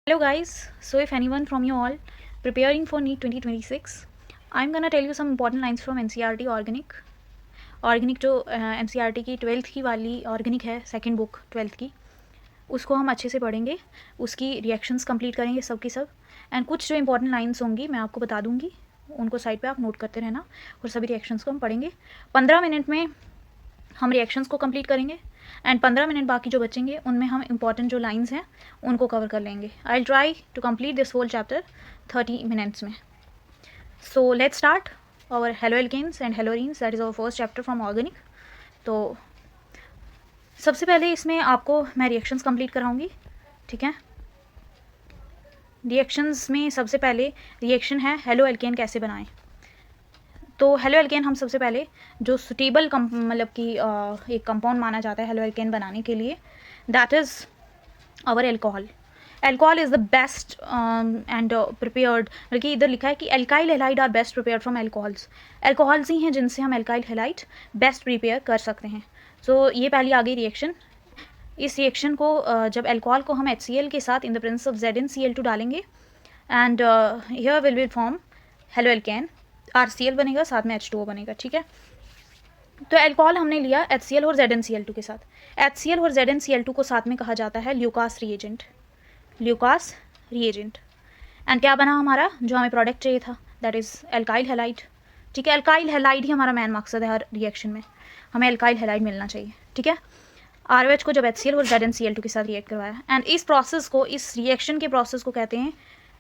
Hello guys, so if anyone from you all preparing for NEET 2026, I'm gonna tell you some important lines from NCERT Organic. Organic जो NCERT की 12th की वाली organic है, second book 12th की, उसको हम अच्छे से पढ़ेंगे, उसकी रिएक्शंस कंप्लीट करेंगे सब की सब, एंड कुछ जो इंपॉर्टेंट लाइन्स होंगी मैं आपको बता दूंगी, उनको साइड पे आप नोट करते रहना और सभी रिएक्शंस को हम पढ़ेंगे। 15 मिनट में हम रिएक्शंस को कंप्लीट करेंगे एंड 15 मिनट बाकी जो बचेंगे उनमें हम इंपॉर्टेंट जो लाइंस हैं उनको कवर कर लेंगे। I try to complete this whole chapter 30 minutes में। So let's start our halo alkanes and haloarenes, that is our first chapter from organic. तो सबसे पहले इसमें आपको मैं रिएक्शंस कंप्लीट कराऊंगी, ठीक है। रिएक्शंस में सबसे पहले रिएक्शन है हेलो एल्केन कैसे बनाएं। तो हेलो एल्केन हम सबसे पहले जो सुटेबल मतलब कि एक कंपाउंड माना जाता है हेलो एल्केन बनाने के लिए, that is our alcohol. Alcohol is the best and prepared, बल्कि इधर लिखा है कि alkyl halide are best prepared from alcohols. Alcohols ही हैं जिनसे हम एल्काइल हेलाइड बेस्ट प्रिपेयर कर सकते हैं। सो ये पहली आ गई रिएक्शन। इस रिएक्शन को जब एल्कोहल को हम HCl के साथ in the presence of ZnCl2 डालेंगे and here will be form halo alkane, RCl बनेगा, साथ में H2O बनेगा, ठीक है। तो एल्कोहल हमने लिया HCl और ZnCl2 के साथ। HCl और ZnCl2 को साथ में कहा जाता है Lucas reagent, Lucas reagent. And क्या बना हमारा, जो हमें प्रोडक्ट चाहिए था, दैट इज़ एल्काइल हेलाइड, ठीक है। एल्काइल हेलाइड ही हमारा मेन मकसद है हर रिएक्शन में, हमें एल्काइल हेलाइड मिलना चाहिए, ठीक है। ROH को जब HCl और ZnCl2 के साथ रिएक्ट करवाया एंड इस प्रोसेस को, इस रिएक्शन के प्रोसेस को कहते हैं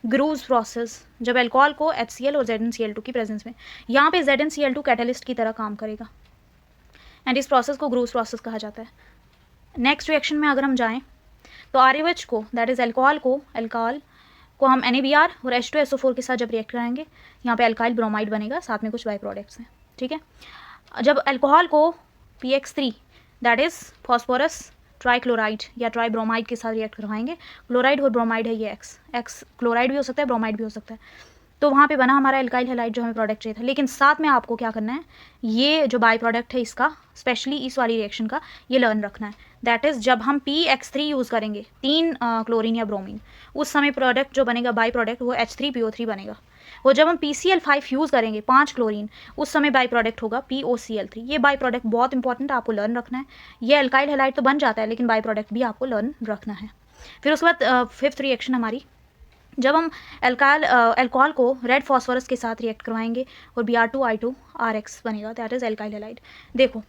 ग्रूज प्रोसेस। जब एल्कोहल को HCl और ZnCl2 की प्रेजेंस में, यहाँ पे ZnCl2 कैटलिस्ट की तरह काम करेगा एंड इस प्रोसेस को ग्रूज प्रोसेस कहा जाता है। नेक्स्ट रिएक्शन में अगर हम जाएं तो ROH को, दैट इज़ एल्कोहल को हम NaBr और H2SO4 के साथ जब रिएक्ट कराएंगे, यहाँ पे एल्काइल ब्रोमाइड बनेगा, साथ में कुछ बाई प्रोडक्ट्स हैं, ठीक है। जब एल्कोहल को PX3 that is phosphorus trichloride या ट्राइब्रोमाइड के साथ रिएक्ट करवाएंगे, क्लोराइड और ब्रोमाइड है ये एक्स क्लोराइड भी हो सकता है, ब्रोमाइड भी हो सकता है, तो वहाँ पे बना हमारा एल्काइल हेलाइड जो हमें प्रोडक्ट चाहिए था। लेकिन साथ में आपको क्या करना है, ये जो बाई प्रोडक्ट है इसका, स्पेशली इस वाली रिएक्शन का, ये लर्न रखना है। दैट इज़ जब हम PX3 यूज़ करेंगे, 3 क्लोरीन या ब्रोमीन, उस समय प्रोडक्ट जो बनेगा बाई प्रोडक्ट वो H3PO3 बनेगा। वो जब हम PCl5 यूज़ करेंगे, 5 क्लोरीन, उस समय बाई प्रोडक्ट होगा POCl3। ये बाई प्रोडक्ट बहुत इंपॉर्टेंट है, आपको लर्न रखना है। ये एल्काइल हेलाइड तो बन जाता है लेकिन बाई प्रोडक्ट भी आपको लर्न रखना है। फिर उसके बाद फिफ्थ रिएक्शन हमारी, जब हम एल्कोहल को रेड फॉस्फोरस के साथ रिएक्ट करवाएंगे और Br2I2RX बनेगा, दैट इज़ एल्काइल हेलाइड। देखो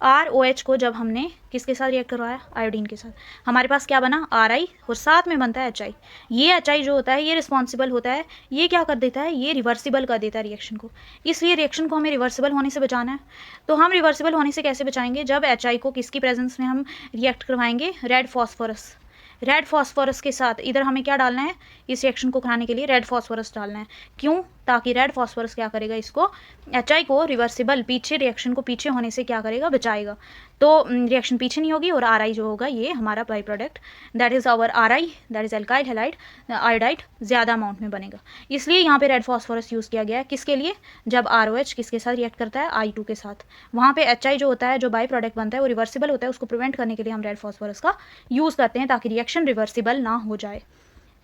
ROH को जब हमने किसके साथ रिएक्ट करवाया, आयोडीन के साथ, हमारे पास क्या बना RI और साथ में बनता है HI। ये HI जो होता है ये रिस्पॉन्सिबल होता है, ये क्या कर देता है, ये रिवर्सिबल कर देता है रिएक्शन को। इसलिए रिएक्शन को हमें रिवर्सिबल होने से बचाना है। तो हम रिवर्सिबल होने से कैसे बचाएंगे, जब HI को किसकी प्रेजेंस में हम रिएक्ट करवाएंगे, रेड फॉस्फोरस के साथ। इधर हमें क्या डालना है, इस रिएक्शन को कराने के लिए रेड फॉस्फोरस डालना है। क्यों, ताकि रेड फॉस्फोरस क्या करेगा, इसको HI को रिवर्सिबल, पीछे रिएक्शन को पीछे होने से क्या करेगा, बचाएगा। तो रिएक्शन पीछे नहीं होगी और RI जो होगा ये हमारा by product, that is our RI, that is alkyl halide iodide, ज़्यादा अमाउंट में बनेगा। इसलिए यहाँ पे रेड फॉस्फोरस यूज़ किया गया है, किसके लिए, जब ROH किसके साथ रिएक्ट करता है, I2 के साथ। वहाँ पे HI जो होता है, जो बाई प्रोडक्ट बनता है, वो रिवर्सिबल होता है, उसको प्रिवेंट करने के लिए हम रेड फॉस्फोरस का यूज़ करते हैं ताकि रिएक्शन रिवर्सिबल ना हो जाए।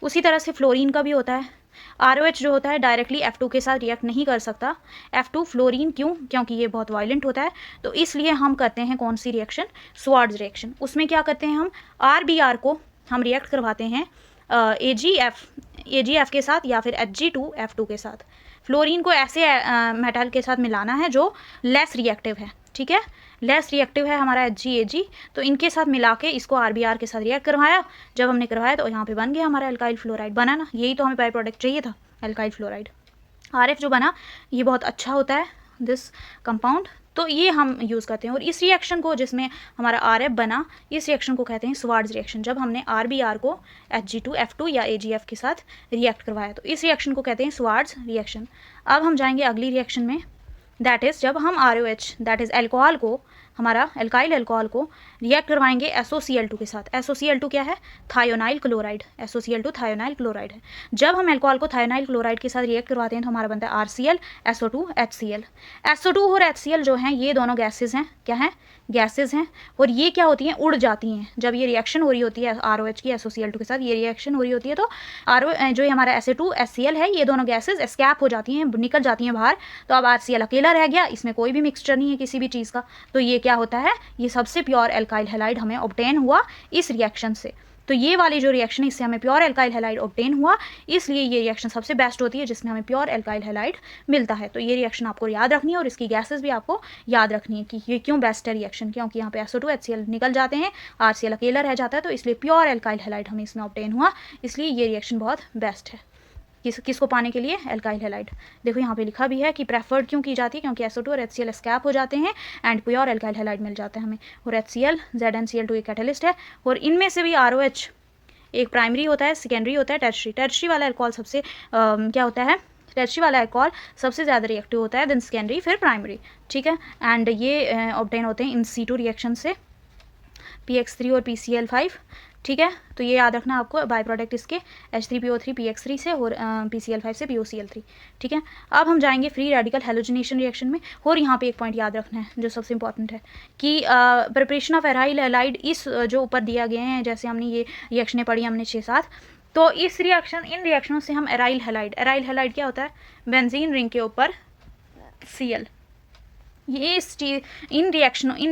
उसी तरह से फ्लोरीन का भी होता है। ROH जो होता है डायरेक्टली F2 के साथ रिएक्ट नहीं कर सकता, F2 फ्लोरीन, क्यों, क्योंकि ये बहुत वायलेंट होता है। तो इसलिए हम करते हैं कौन सी रिएक्शन, स्वार्ट्ज रिएक्शन। उसमें क्या करते हैं, हम RBr को हम रिएक्ट करवाते हैं AgF के साथ या फिर Hg2F2 के साथ। फ्लोरीन को ऐसे मेटल के साथ मिलाना है जो लेस रिएक्टिव है, ठीक है, लेस रिएक्टिव है हमारा Hg तो इनके साथ मिला के इसको RBr के साथ रिएक्ट करवाया। जब हमने करवाया तो यहाँ पे बन गया हमारा एल्काइल फ्लोराइड, बना ना, यही तो हमें बाई प्रोडक्ट चाहिए था, एल्काइल फ्लोराइड। RF जो बना ये बहुत अच्छा होता है, दिस कंपाउंड, तो ये हम यूज़ करते हैं। और इस रिएक्शन को जिसमें हमारा RF बना, इस रिएक्शन को कहते हैं स्वार्ट्ज रिएक्शन। जब हमने RBr को Hg2F2 या AgF के साथ रिएक्ट करवाया तो इस रिएक्शन को कहते हैं स्वार्ट्ज रिएक्शन। अब हम जाएंगे अगली रिएक्शन में, दैट इज़ जब हम ROH दैट इज़ एल्कोहल को हमारा एल्काइल अल्कोहल को रिएक्ट करवाएंगे SOCl2 के साथ। SOCl2 क्या है? Thionyl chloride. SOCl2 thionyl chloride है। जब हम अल्कोहल को थायोनाइल क्लोराइड के साथ रिएक्ट करवाते हैं तो हमारा बनता है RCl SO2 HCl। SO2 और HCl जो हैं ये दोनों गैसेज हैं। क्या हैं? गैसेज हैं। और ये क्या होती हैं? उड़ जाती हैं। जब ये रिएक्शन हो रही होती है ROH की SOCl2 के साथ, ये रिएक्शन हो रही होती है तो जो हमारा SO2 HCl है, ये दोनों गैसेज एस्केप हो जाती हैं, निकल जाती हैं बाहर। तो अब RCl अकेला रह गया, इसमें कोई भी मिक्सचर नहीं है किसी भी चीज़ का। तो ये क्या होता है? ये सबसे प्योर एल्काइल हैलाइड हमें ऑब्टेन हुआ इस रिएक्शन से। तो ये वाली जो रिएक्शन है इससे हमें प्योर एल्काइल हैलाइड ऑब्टेन हुआ, इसलिए ये रिएक्शन सबसे बेस्ट होती है जिसमें हमें प्योर एल्काइल हैलाइड मिलता है। तो ये रिएक्शन आपको याद रखनी है और इसकी गैसेस भी आपको याद रखनी है कि ये क्यों बेस्ट है रिएक्शन, क्योंकि यहाँ पे SO2 HCl निकल जाते हैं, RCl अकेला रह जाता है, तो इसलिए प्योर एल्काइल हैलाइड हमें इसमें ऑब्टेन हुआ, इसलिए ये रिएक्शन बहुत बेस्ट है। किसको पाने के लिए? Alkyl halide. देखो यहाँ पे लिखा भी है कि प्रेफर्ड क्यों की जाती है, क्योंकि SO2 और HCl एस्केप हो जाते हैं एंड प्योर एल्काइल हैलाइड मिल जाता है हमें। और HCl ZnCl2 एक कैटलिस्ट है, और इनमें से भी ROH एक प्राइमरी होता है, सेकेंडरी होता है, टर्शरी। टर्शरी वाला अल्कोहल सबसे क्या होता है? टर्शरी वाला अल्कोहल सबसे ज़्यादा रिएक्टिव होता है, देन सेकेंडरी, फिर प्राइमरी। ठीक है, एंड ये ऑब्टेन होते हैं इन C2 रिएक्शन से, PX3 और PCl5। ठीक है, तो ये याद रखना आपको, बाय प्रोडक्ट इसके H3PO3 PX3 से और PCl5 से POCl3। ठीक है, अब हम जाएंगे फ्री रेडिकल हेलोजिनेशन रिएक्शन में। और यहाँ पे एक पॉइंट याद रखना है जो सबसे इंपॉर्टेंट है कि प्रिपरेशन ऑफ एराइल हैलाइड, इस जो ऊपर दिया गए हैं, जैसे हमने ये रिएक्शनें पढ़ी हमने 6-7, तो इन रिएक्शनों से हम एराइल हैलाइड क्या होता है? बेंजीन रिंग के ऊपर Cl। ये इन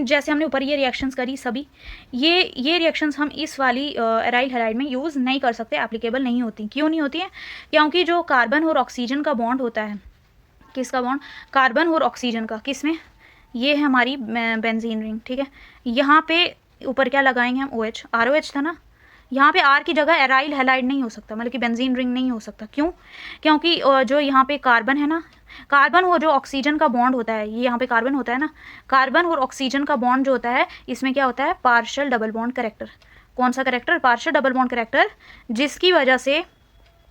जैसे हमने ऊपर ये रिएक्शंस करी सभी, ये रिएक्शंस हम इस वाली एराइल हैलाइड में यूज़ नहीं कर सकते, एप्लीकेबल नहीं होती। क्यों नहीं होती है? क्योंकि जो कार्बन और ऑक्सीजन का बॉन्ड होता है, किसका बॉन्ड? कार्बन और ऑक्सीजन का। किस में? ये है हमारी बेंजीन रिंग। ठीक है, यहाँ पे ऊपर क्या लगाएंगे हम? OH। ROH था ना, यहाँ पे R की जगह एराइल हैलाइड नहीं हो सकता, मतलब कि बेंजीन रिंग नहीं हो सकता। क्यों? क्योंकि जो यहाँ पे कार्बन है ना, कार्बन और जो ऑक्सीजन का बॉन्ड होता है, ये यहाँ पे कार्बन होता है ना, कार्बन और ऑक्सीजन का बॉन्ड जो होता है इसमें क्या होता है? Partial double bond character. कौन सा character? Partial double bond character, जिसकी वजह से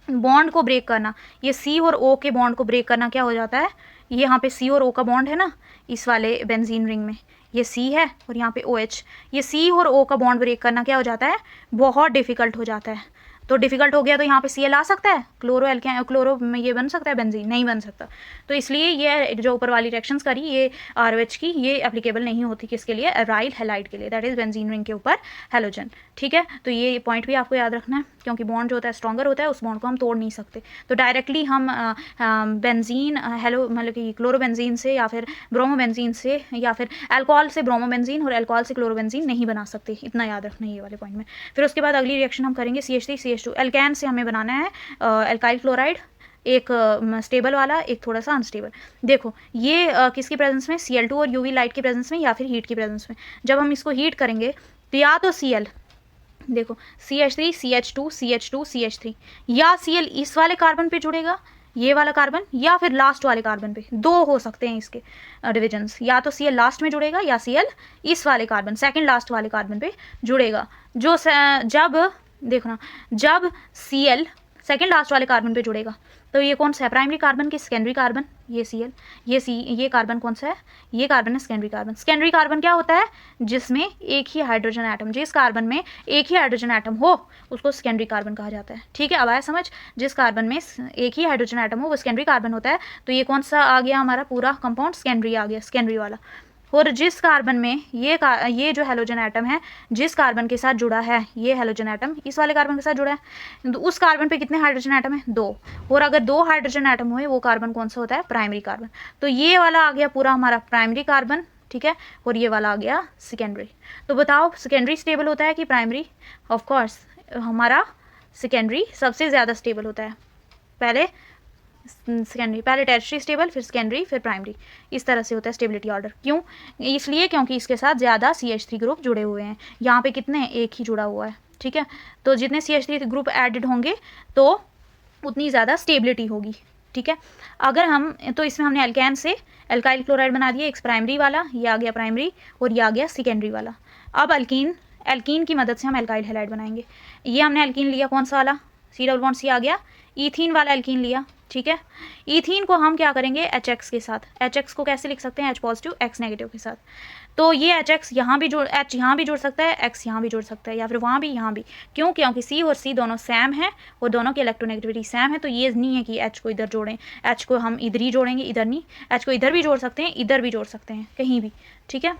बॉन्ड को ब्रेक करना, ये C और O के बॉन्ड को ब्रेक करना क्या हो जाता है? ये यहाँ पे C और O का बॉन्ड है ना इस वाले बेंजीन रिंग में, ये C है और यहाँ पे OH, ये C और O का बॉन्ड ब्रेक करना क्या हो जाता है? बहुत डिफिकल्ट हो जाता है। तो डिफिकल्ट हो गया तो यहाँ पे Cl आ सकता है, क्लोरो में ये बन सकता है बेंजीन? नहीं बन सकता। तो इसलिए ये जो ऊपर वाली रिएक्शंस करी ये ROH की, ये एप्लीकेबल नहीं होती किसके लिए? एराइल हैलाइड के लिए, दैट इज बेंजीन रिंग के ऊपर हैलोजन। ठीक है, तो ये पॉइंट भी आपको याद रखना है, क्योंकि बॉन्ड जो होता है स्ट्रॉन्गर होता है, उस बॉन्ड को हम तोड़ नहीं सकते। तो डायरेक्टली हम बेंजीन मतलब कि क्लोरोबेंजीन से या फिर ब्रोमोबेंजीन से या फिर अल्कोहल से ब्रोमोबेंजीन और अल्कोहल से क्लोरोबेंजीन नहीं बना सकते, इतना याद रखना है ये वाले पॉइंट में। फिर उसके बाद अगली रिएक्शन हम करेंगे CH3 CH2। एल्केन से हमें बनाना है एल्काइल क्लोराइड, एक स्टेबल वाला, एक थोड़ा सा अनस्टेबल। देखो ये किसकी प्रेजेंस में? Cl2 और UV लाइट की प्रेजेंस में या फिर हीट की प्रेजेंस में। जब हम इसको हीट करेंगे तो या तो Cl, देखो CH3 CH2 CH2 CH3, या Cl इस वाले कार्बन पे जुड़ेगा, ये वाला कार्बन, या फिर लास्ट वाले कार्बन पे। दो हो सकते हैं इसके डिविजन्स, या तो Cl लास्ट में जुड़ेगा या Cl इस वाले कार्बन, सेकंड लास्ट वाले कार्बन पे जुड़ेगा। जब देखो ना, जब Cl सेकंड लास्ट वाले कार्बन पे जुड़ेगा तो ये कौन सा है? प्राइमरी कार्बन की सेकेंडरी कार्बन, ये Cl, ये कार्बन कौन सा है? ये कार्बन है सेकेंडरी कार्बन। सेकेंडरी कार्बन क्या होता है? जिसमें एक ही हाइड्रोजन एटम, जिस कार्बन में एक ही हाइड्रोजन एटम हो उसको सेकेंडरी कार्बन कहा जाता है। ठीक है, अब आया समझ? जिस कार्बन में एक ही हाइड्रोजन एटम हो वो सेकेंडरी कार्बन होता है। तो ये कौन सा आ गया हमारा पूरा कंपाउंड? सेकेंडरी आ गया, सेकेंडरी वाला। और जिस कार्बन में ये जो हेलोजन एटम है जिस कार्बन के साथ जुड़ा है, ये हेलोजन एटम इस वाले कार्बन के साथ जुड़ा है, तो उस कार्बन पे कितने हाइड्रोजन एटम है? 2। और अगर 2 हाइड्रोजन एटम हुए वो कार्बन कौन सा होता है? Primary carbon. तो ये वाला आ गया पूरा हमारा प्राइमरी कार्बन। ठीक है, और ये वाला आ गया सेकेंडरी। तो बताओ सेकेंडरी स्टेबल होता है कि प्राइमरी? ऑफ कोर्स हमारा सेकेंडरी सबसे ज़्यादा स्टेबल होता है। पहले टर्शियरी स्टेबल, फिर सेकेंडरी, फिर प्राइमरी, इस तरह से होता है स्टेबिलिटी ऑर्डर। क्यों? इसलिए क्योंकि इसके साथ ज़्यादा CH3 ग्रुप जुड़े हुए हैं। यहाँ पे कितने? एक ही जुड़ा हुआ है। ठीक है, तो जितने CH3 ग्रुप एडेड होंगे तो उतनी ज़्यादा स्टेबिलिटी होगी। ठीक है, अगर हम तो इसमें हमने एल्केन से एल्काइल क्लोराइड बना दिया, एक प्राइमरी वाला, ये आ गया प्राइमरी और ये आ गया सेकेंडरी वाला। अब एल्कीन की मदद से हम एल्काइल हैलाइड बनाएंगे। ये हमने एल्कीन लिया कौन सा वाला? सी डबल बॉन्ड सी आ गया, ईथीन वाला एल्कीन लिया, ठीक है। ईथीन को हम क्या करेंगे HX के साथ, HX को कैसे लिख सकते हैं, H पॉजिटिव X नेगेटिव के साथ। तो ये HX यहाँ भी जुड़, H यहाँ भी जुड़ सकता है, X यहाँ भी जुड़ सकता है, या फिर वहाँ भी यहाँ भी। क्यों? क्योंकि C और C दोनों सेम है और दोनों की इलेक्ट्रोनेगेटिविटी सेम है। तो ये नहीं है कि H को इधर जोड़ें, H को हम इधर ही जोड़ेंगे, इधर नहीं। H को इधर भी जोड़ सकते हैं, इधर भी जोड़ सकते हैं, कहीं भी, ठीक है।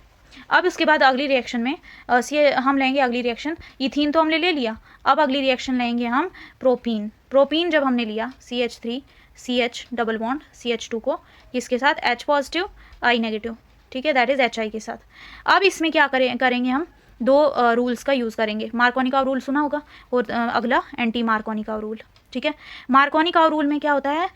अब उसके बाद अगली रिएक्शन में हम लेंगे अगली रिएक्शन, इथीन तो हमने ले लिया, अब अगली रिएक्शन लेंगे हम प्रोपीन। प्रोपीन जब हमने लिया CH3 CH double bond CH2 को, इसके साथ H पॉजिटिव I नेगेटिव, ठीक है, दैट इज़ HI के साथ। अब इसमें क्या करेंगे हम, दो रूल्स का यूज़ करेंगे। मार्कोनिकॉव रूल सुना होगा, और अगला एंटी मार्कोनिकॉव रूल, ठीक है। मार्कोनिकॉव रूल में क्या होता है,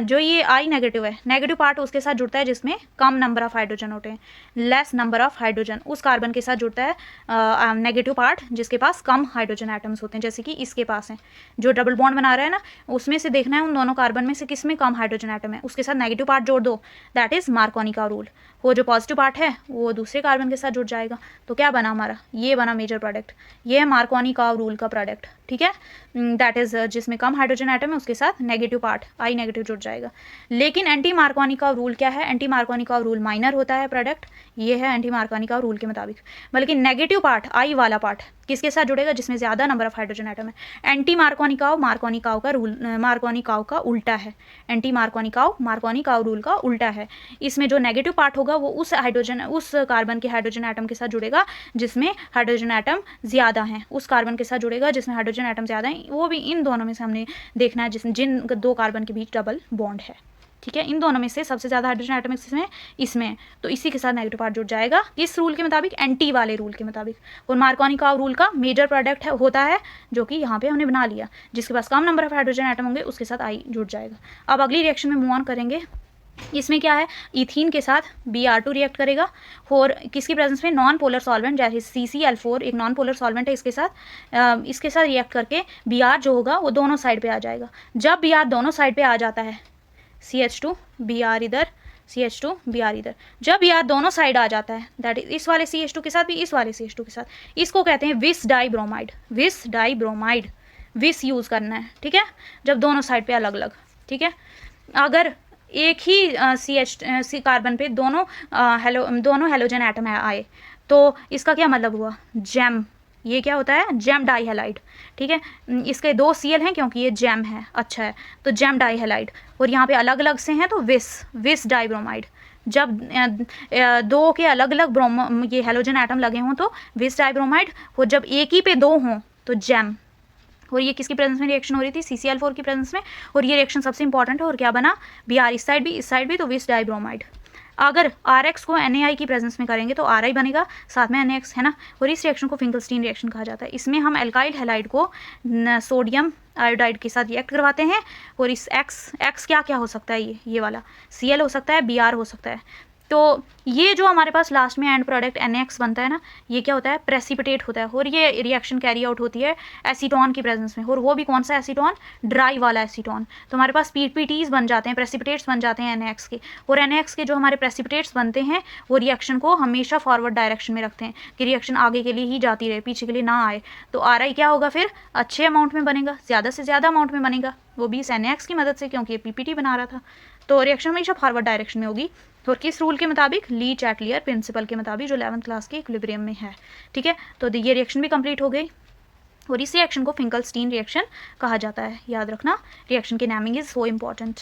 जो ये I नेगेटिव है, नेगेटिव पार्ट उसके साथ जुड़ता है जिसमें कम नंबर ऑफ हाइड्रोजन होते हैं, लेस नंबर ऑफ हाइड्रोजन, उस कार्बन के साथ जुड़ता है नेगेटिव पार्ट जिसके पास कम हाइड्रोजन एटम्स होते हैं, जैसे कि इसके पास है, जो डबल बॉन्ड बना रहा है ना, उसमें से देखना है उन दोनों कार्बन में से किस में कम हाइड्रोजन एटम है, उसके साथ नेगेटिव पार्ट जोड़ दो, दैट इज़ मार्कोनिकॉव रूल। वो जो पॉजिटिव पार्ट है वो दूसरे कार्बन के साथ जुड़ जाएगा। तो क्या बना हमारा, ये बना मेजर प्रोडक्ट, ये है मार्कोनिकॉव रूल का प्रोडक्ट, ठीक है। दैट इज़ जिसमें कम हाइड्रोजन एटम है उसके साथ नेगेटिव पार्ट I नेगेटिव जुड़ जाएगा। लेकिन एंटी मार्कोनिकॉव रूल क्या है, एंटी मार्कोनिकॉव रूल माइनर होता है प्रोडक्ट, ये है एंटी मार्कोनिकॉव रूल के मुताबिक। बल्कि नेगेटिव पार्ट I वाला पार्ट किसके साथ जुड़ेगा, जिसमें ज़्यादा नंबर ऑफ हाइड्रोजन एटम है। एंटी मार्कोनिकॉव मार्कोनिकॉव का रूल, मार्कोनिकॉव का उल्टा है, एंटी मार्कोनिकॉव मार्कोनिकॉव रूल का उल्टा है। इसमें जो नेगेटिव पार्ट होगा वो उस कार्बन के हाइड्रोजन एटम के साथ जुड़ेगा जिसमें हाइड्रोजन एटम ज़्यादा हैं, उस कार्बन के साथ जुड़ेगा जिसमें हाइड्रोजन एटम ज़्यादा है, वो भी इन दोनों में से हमने देखना है जिन दो कार्बन के बीच डबल बॉन्ड है, ठीक है। इन दोनों में से सबसे ज़्यादा हाइड्रोजन एटम इसमें तो इसी के साथ नेगेटिव पार्ट जुड़ जाएगा, किस रूल के मुताबिक, एंटी वाले रूल के मुताबिक। और मार्कोनिकॉव रूल का मेजर प्रोडक्ट होता है जो कि यहाँ पे हमने बना लिया, जिसके पास कम नंबर ऑफ हाइड्रोजन एटम होंगे उसके साथ I जुड़ जाएगा। अब अगली रिएक्शन में मूव ऑन करेंगे। इसमें क्या है, इथीन के साथ Br2 रिएक्ट करेगा, और किसकी प्रेजेंस में, नॉन पोलर सॉल्वेंट जैसे CCl4 एक नॉन पोलर सॉल्वेंट है, इसके साथ रिएक्ट करके Br जो होगा वो दोनों साइड पे आ जाएगा। जब Br दोनों साइड पे आ जाता है, CH2 Br इधर, CH2 Br इधर, जब Br दोनों साइड आ जाता है, दैट इज इस वाले CH2 के साथ भी इस वाले CH2 के साथ, इसको कहते हैं विस डाइब्रोमाइड। विस डाइब्रोमाइड, विस यूज़ करना है, ठीक है, जब दोनों साइड पे अलग अलग, ठीक है। अगर एक ही सी कार्बन पे दोनों हेलोजन एटम आए तो इसका क्या मतलब हुआ, जैम, ये क्या होता है, जैम डाइहेलाइड, ठीक है। इसके दो Cl हैं क्योंकि ये जैम है, अच्छा है, तो जैम डाइहेलाइड, और यहाँ पे अलग अलग से हैं तो विस डाइब्रोमाइड। जब दो के अलग अलग ये हेलोजन एटम लगे हों तो विस डाइब्रोमाइड, और जब एक ही पे दो हों तो जैम। और ये किसकी प्रेजेंस में रिएक्शन हो रही थी, CCl4 की प्रेजेंस में, और ये रिएक्शन सबसे इंपॉर्टेंट है। और क्या बना, Br इस साइड भी तो विस डाइब्रोमाइड। अगर Rx को Na की प्रेजेंस में करेंगे तो Ri बनेगा, साथ में NaX है ना, और इस रिएक्शन को फिंकलस्टीन रिएक्शन कहा जाता है। इसमें हम एल्काइल हैलाइड को सोडियम आयोडाइड के साथ रिएक्ट करवाते हैं, और इस X क्या क्या हो सकता है, ये वाला Cl हो सकता है, Br हो सकता है। तो ये जो हमारे पास लास्ट में एंड प्रोडक्ट NaX बनता है ना, ये क्या होता है, प्रेसिपिटेट होता है, और ये रिएक्शन कैरी आउट होती है एसीटोन की प्रेजेंस में, और वो भी कौन सा एसीटोन, ड्राई वाला एसीटोन। तो हमारे पास PPTs बन जाते हैं, प्रेसिपिटेट्स बन जाते हैं NaX के, और NaX के जो हमारे प्रेसिपिटेट्स बनते हैं वो रिएक्शन को हमेशा फॉरवर्ड डायरेक्शन में रखते हैं कि रिएक्शन आगे के लिए ही जाती रहे, पीछे के लिए ना आए। तो Ri क्या होगा फिर, अच्छे अमाउंट में बनेगा, ज़्यादा से ज़्यादा अमाउंट में बनेगा, वो भी इस NaX की मदद से, क्योंकि ये PPT बना रहा था। तो रिएक्शन हमेशा फॉरवर्ड डायरेक्शन में होगी, और किस रूल के मुताबिक, ली चैटलियर प्रिंसिपल के मुताबिक, जो 11th क्लास के इक्विलिब्रियम में है, ठीक है। तो ये रिएक्शन भी कंप्लीट हो गई, और इस रिएक्शन को फिंकलस्टीन रिएक्शन कहा जाता है। याद रखना, रिएक्शन की नेमिंग इज़ सो इम्पॉर्टेंट।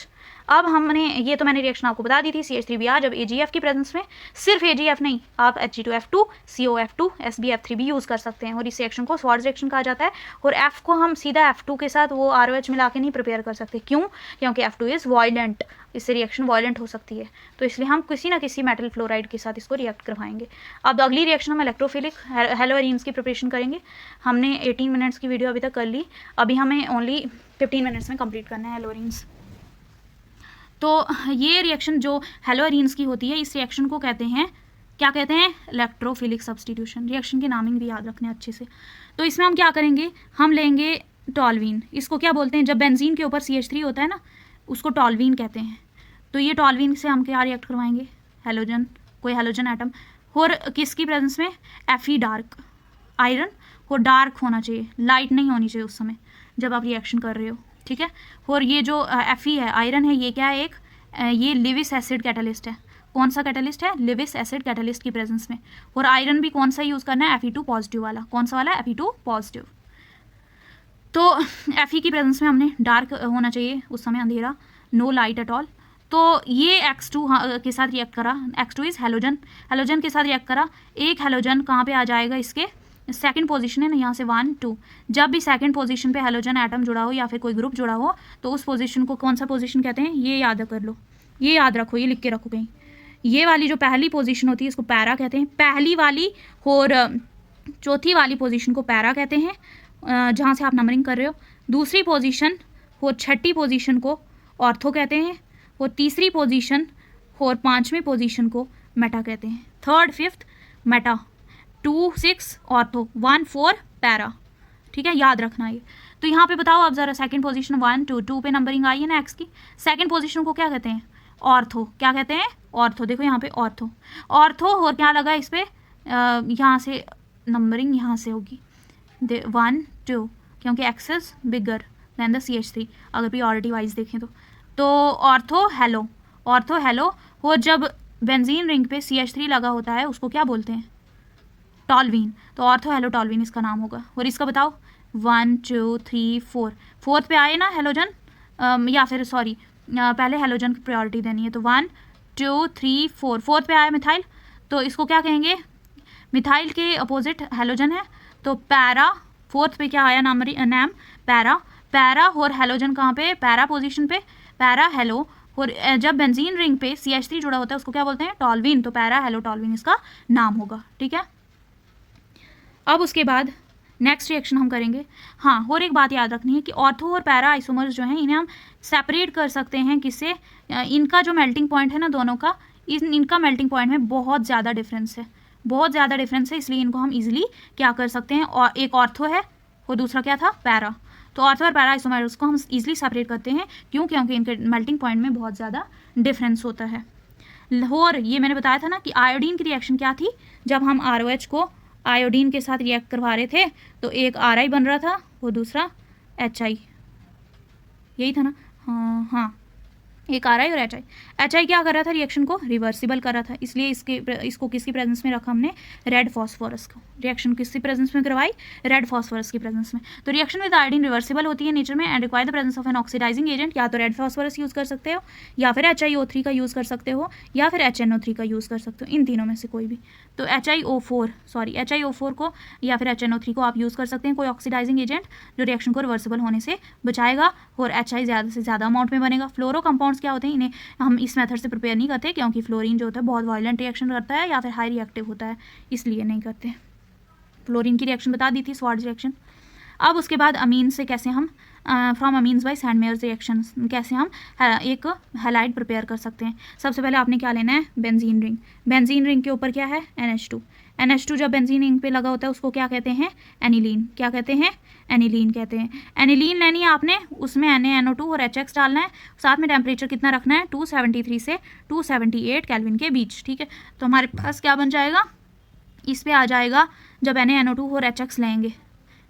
अब ये तो मैंने रिएक्शन आपको बता दी थी, CH3Br जब AgF की प्रेजेंस में, सिर्फ AgF नहीं, आप Hg2F2 COF2 SbF3 भी यूज़ कर सकते हैं, और इस रिएक्शन को स्वार्ट्ज रिएक्शन कहा जाता है। और F को हम सीधा F2 के साथ वो ROH मिला के नहीं प्रिपेयर कर सकते, क्यों, क्योंकि F2 इज़ वॉयलेंट, इससे रिएक्शन वॉयलेंट हो सकती है, तो इसलिए हम किसी ना किसी मेटल फ्लोराइड के साथ इसको रिएक्ट करवाएंगे। अब अगली रिएक्शन हम इलेक्ट्रोफिलिक हेलोअरीन्स की प्रिपरेशन करेंगे। हमने 18 मिनट्स की वीडियो अभी तक कर ली, अभी हमें ओनली 15 मिनट्स में कंप्लीट करना है हेलोअरीन्स। तो ये रिएक्शन जो हेलोअरीन्स की होती है, इस रिएक्शन को कहते हैं, क्या कहते हैं, इलेक्ट्रोफिलिक सब्सटीट्यूशन। रिएक्शन के नामिंग भी याद रखने अच्छे से। तो इसमें हम क्या करेंगे, हम लेंगे टॉल्वीन, इसको क्या बोलते हैं, जब बेंजीन के ऊपर CH3 होता है ना, उसको टॉल्वीन कहते हैं। तो ये टॉल्वीन से हम क्या रिएक्ट करवाएंगे, हेलोजन, कोई हेलोजन एटम, और किसकी प्रेजेंस में, Fe डार्क, आयरन, और डार्क होना चाहिए, लाइट नहीं होनी चाहिए उस समय, जब आप रिएक्शन कर रहे हो, ठीक है। और ये जो Fe है, आयरन है, ये क्या है, एक ये लिविस एसिड कैटलिस्ट है। कौन सा कैटलिस्ट है? लिविस एसिड कैटलिस्ट की प्रेजेंस में। और आयरन भी कौन सा यूज़ करना है? Fe2 पॉजिटिव वाला। कौन सा वाला? Fe2 positive. तो Fe की प्रेजेंस में हमने डार्क होना चाहिए, उस समय अंधेरा, नो लाइट एट ऑल। तो ये X2 के साथ रिएक्ट करा, X2 इज हेलोजन, हेलोजन के साथ रिएक्ट करा। एक हेलोजन कहाँ पे आ जाएगा? इसके सेकंड पोजीशन है ना, यहाँ से 1 2। जब भी सेकंड पोजीशन पे हेलोजन एटम जुड़ा हो या फिर कोई ग्रुप जुड़ा हो तो उस पोजीशन को कौन सा पोजीशन कहते हैं? ये याद कर लो, ये याद रखो, ये लिख के रखो कहीं। ये वाली जो पहली पोजीशन होती है इसको पैरा कहते हैं, पहली वाली और चौथी वाली पोजीशन को पैरा कहते हैं, जहाँ से आप नंबरिंग कर रहे हो। दूसरी पोजीशन और छठी पोजीशन को ऑर्थो कहते हैं, और तीसरी पोजीशन और पांचवी पोजीशन को मेटा कहते हैं। Third fifth Meta, 2 6 ortho, 1 4 para, ठीक है, याद रखना ये। तो यहाँ पे बताओ आप जरा, सेकंड पोजीशन 1 2 2 पे नंबरिंग आई है ना एक्स की। सेकंड पोजीशन को क्या कहते हैं? ऑर्थो। क्या कहते हैं? ऑर्थो। देखो यहाँ पे ऑर्थो, ऑर्थो और क्या लगा इस पे, यहाँ से नंबरिंग यहाँ से होगी 1 2, क्योंकि x is bigger than the CH3 अगर प्रियोरिटी वाइज देखें तो ऑर्थो हेलो, ऑर्थो हेलो। और जब बेंजीन रिंग पे CH3 लगा होता है उसको क्या बोलते हैं? टॉल्वीन। तो ऑर्थो हेलो टॉल्वीन इसका नाम होगा। और इसका बताओ 1 2 3 4, फोर्थ पे आए ना हेलोजन, या फिर सॉरी पहले हेलोजन की प्रायोरिटी देनी है, तो 1 2 3 4, फोर्थ पे आया मिथाइल, तो इसको क्या कहेंगे? मिथाइल के अपोजिट हेलोजन है, तो पैरा। फोर्थ पे क्या आया नाम? पैरा। पैरा और हेलोजन कहाँ पे? पैरा पोजीशन पे, पैरा हेलो। और जब बेंजीन रिंग पे CH3 जुड़ा होता है उसको क्या बोलते हैं? टॉल्वीन। तो पैरा हेलो टॉल्वीन इसका नाम होगा, ठीक है। अब उसके बाद नेक्स्ट रिएक्शन हम करेंगे। हाँ, और एक बात याद रखनी है कि ऑर्थो और पैरा आइसोमर्स जो हैं इन्हें हम सेपरेट कर सकते हैं किससे? इनका जो मेल्टिंग पॉइंट है ना दोनों का, इनका मेल्टिंग पॉइंट में बहुत ज़्यादा डिफरेंस है, बहुत ज़्यादा डिफरेंस है, इसलिए इनको हम इजीली क्या कर सकते हैं? और एक ऑर्थो है और दूसरा क्या था? पैरा। तो ऑर्थो और पैरा आइसोमर्स को हम इजीली सेपरेट करते हैं, क्यों? क्योंकि इनके मेल्टिंग पॉइंट में बहुत ज़्यादा डिफरेंस होता है। और ये मैंने बताया था ना कि आयोडीन की रिएक्शन क्या थी, जब हम ROH को आयोडीन के साथ रिएक्ट करवा रहे थे तो एक RI बन रहा था और दूसरा HI, यही था ना? हाँ, एक RI और HI क्या कर रहा था? रिएक्शन को रिवर्सिबल कर रहा था, इसलिए इसको किसकी प्रेजेंस में रखा हमने? रेड फॉस्फोरस को। रिएक्शन किसकी प्रेजेंस में करवाई? रेड फॉस्फोरस की प्रेजेंस में। तो रिएक्शन विद आयोडीन रिवर्सिबल होती है नेचर में and require the presence of an oxidising agent. या तो रेड फॉस्फोरस यूज़ कर सकते हो, या फिर HiO3 का यूज़ कर सकते हो, या फिर HNO3 का यूज़ कर सकते हो, इन तीनों में से कोई भी। तो HiO4 को या फिर HNO3 को आप यूज़ कर सकते हैं, कोई ऑक्सीडाइजिंग एजेंट जो रिएक्शन को रिवर्सिबल होने से बचाएगा, और HI ज़्यादा से ज़्यादा अमाउंट में बनेगा। फ्लोरो कंपाउंड्स क्या होते हैं, इन्हें हम इस मेथड से प्रिपेयर नहीं करते, क्योंकि फ्लोरीन जो होता है बहुत वायलेंट रिएक्शन करता है या फिर हाई रिएक्टिव होता है, इसलिए नहीं करते। फ्लोरीन की रिएक्शन बता दी थी, स्वार्ट्ज रिएक्शन। अब उसके बाद अमीन से कैसे हम फ्रॉम अमीन्स बाय सैंडमेयर्स रिएक्शन कैसे हम एक हैलाइड प्रिपेयर कर सकते हैं। सबसे पहले आपने क्या लेना है? Benzene ring. बेंजीन रिंग के ऊपर क्या है? NH2 जब बेंजीन रिंग पे लगा होता है उसको क्या कहते हैं? एनिलीन। क्या कहते हैं? एनिलीन कहते हैं। एनिलीन लेनी है आपने, उसमें NaNO2 और HX डालना है, साथ में टेम्परेचर कितना रखना है? 273 से 278 केल्विन के बीच, ठीक है। तो हमारे पास क्या बन जाएगा? इस पे आ जाएगा, जब NaNO2 और HX लेंगे,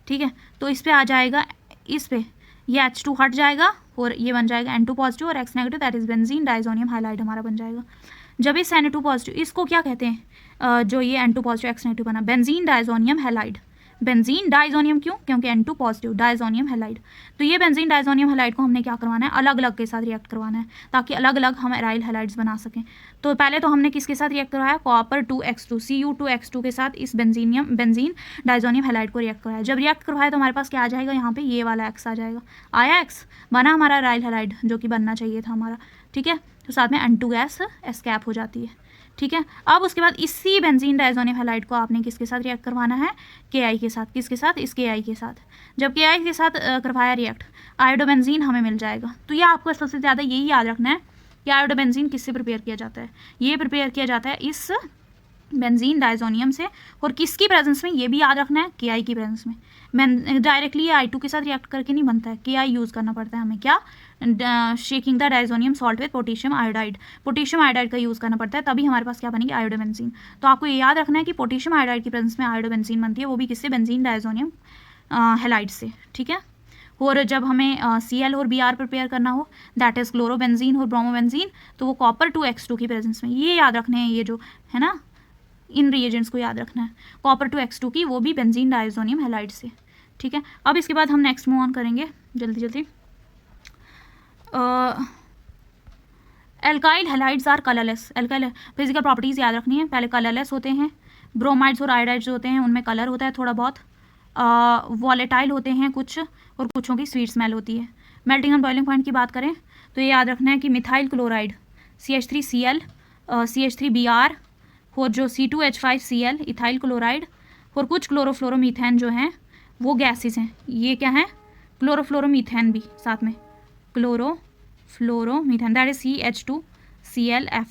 ठीक है, तो इस पे आ जाएगा, इस पे ये H2 हट जाएगा और ये बन जाएगा N2 पॉजिटिव और X negative, that is benzene diazonium halide हमारा बन जाएगा। जब इस Na2 पॉजिटिव, इसको क्या कहते हैं? जो ये N2 पॉजिटिव X नेगेटिव बना, benzene diazonium halide. Benzene diazonium क्यों? क्योंकि N2 पॉजिटिव, डाइजोनियम हैलाइड। तो ये बेंजीन डाइजोनियम हैलाइड को हमने क्या करवाना है? अलग अलग के साथ रिएक्ट करवाना है, ताकि अलग अलग हम एराइल हैलाइड्स बना सकें। तो पहले तो हमने किसके साथ रिएक्ट करवाया? कॉपर 2X2 Cu2X2 के साथ इस बेंजीन डाइजोनियम हैलाइड को रिएक्ट करवाया। जब रिएक्ट करवाया तो हमारे पास क्या आ जाएगा? यहाँ पे ये वाला X आ जाएगा। आया X, बना हमारा एराइल हैलाइड जो कि बनना चाहिए था हमारा, ठीक है। तो साथ में N2 गैस एस्केप हो जाती है, ठीक है। अब उसके बाद इसी बेंजीन डाइजोनियम हैलाइड को आपने किसके साथ रिएक्ट करवाना है? Ki के साथ। किसके साथ? इस Ki के साथ। जब Ki के साथ करवाया रिएक्ट, आयोडोबेंजीन हमें मिल जाएगा। तो ये आपको सबसे ज़्यादा यही याद रखना है कि आयोडोबेंजीन किससे प्रिपेयर किया जाता है? ये प्रिपेयर किया जाता है इस बेंजीन डाइजोनियम से, और किसकी प्रेजेंस में? ये भी याद रखना है, Ki की प्रेजेंस में। डायरेक्टली ये I2 के साथ रिएक्ट करके नहीं बनता है, Ki यूज़ करना पड़ता है हमें। क्या? Shaking the diazonium salt with potassium iodide. Potassium iodide का यूज़ करना पड़ता है, तभी हमारे पास क्या बनेगी? आयोडोबेंजीन। तो आपको ये याद रखना है कि पोटेशियम आयोडाइड की प्रेजेंस में आयोडोबेंजीन बनती है, वो भी किससे? बेंजीन डाइजोनियम हैलाइड से, ठीक है। और जब हमें Cl और Br प्रिपेयर करना हो, दैट इज़ क्लोरोबेंजीन और ब्रोमोबेंजीन, तो वो कॉपर 2x2 की प्रेजेंस में, ये याद रखने हैं, ये जो है ना इन रिएजेंट्स को याद रखना है, कॉपर 2x2 की, वो भी बेंजीन डाइजोनियम हैलाइड से, ठीक है। अब इसके बाद हम नेक्स्ट मूव ऑन करेंगे जल्दी जल्दी। Alkyl halides are colourless. Alkyl physical properties याद रखनी है, पहले कलरलेस होते हैं, ब्रोमाइड्स और आयोडाइड्स होते हैं उनमें कलर होता है थोड़ा बहुत, वॉलेटाइल होते हैं कुछ, और कुछों की स्वीट स्मेल होती है। मेल्टिंग एंड बॉइलिंग पॉइंट की बात करें तो ये याद रखना है कि मिथाइल क्लोराइड CH3Cl, CH3Br, और जो C2H5Cl इथाइल क्लोराइड, और कुछ क्लोरोफ्लोरोमीथेन जो हैं वो गैसेस हैं। ये क्या है, क्लोरोफ्लोरोमीथेन भी साथ में, क्लोरोफ्लोरोमीथेन दैट इज CH2ClF,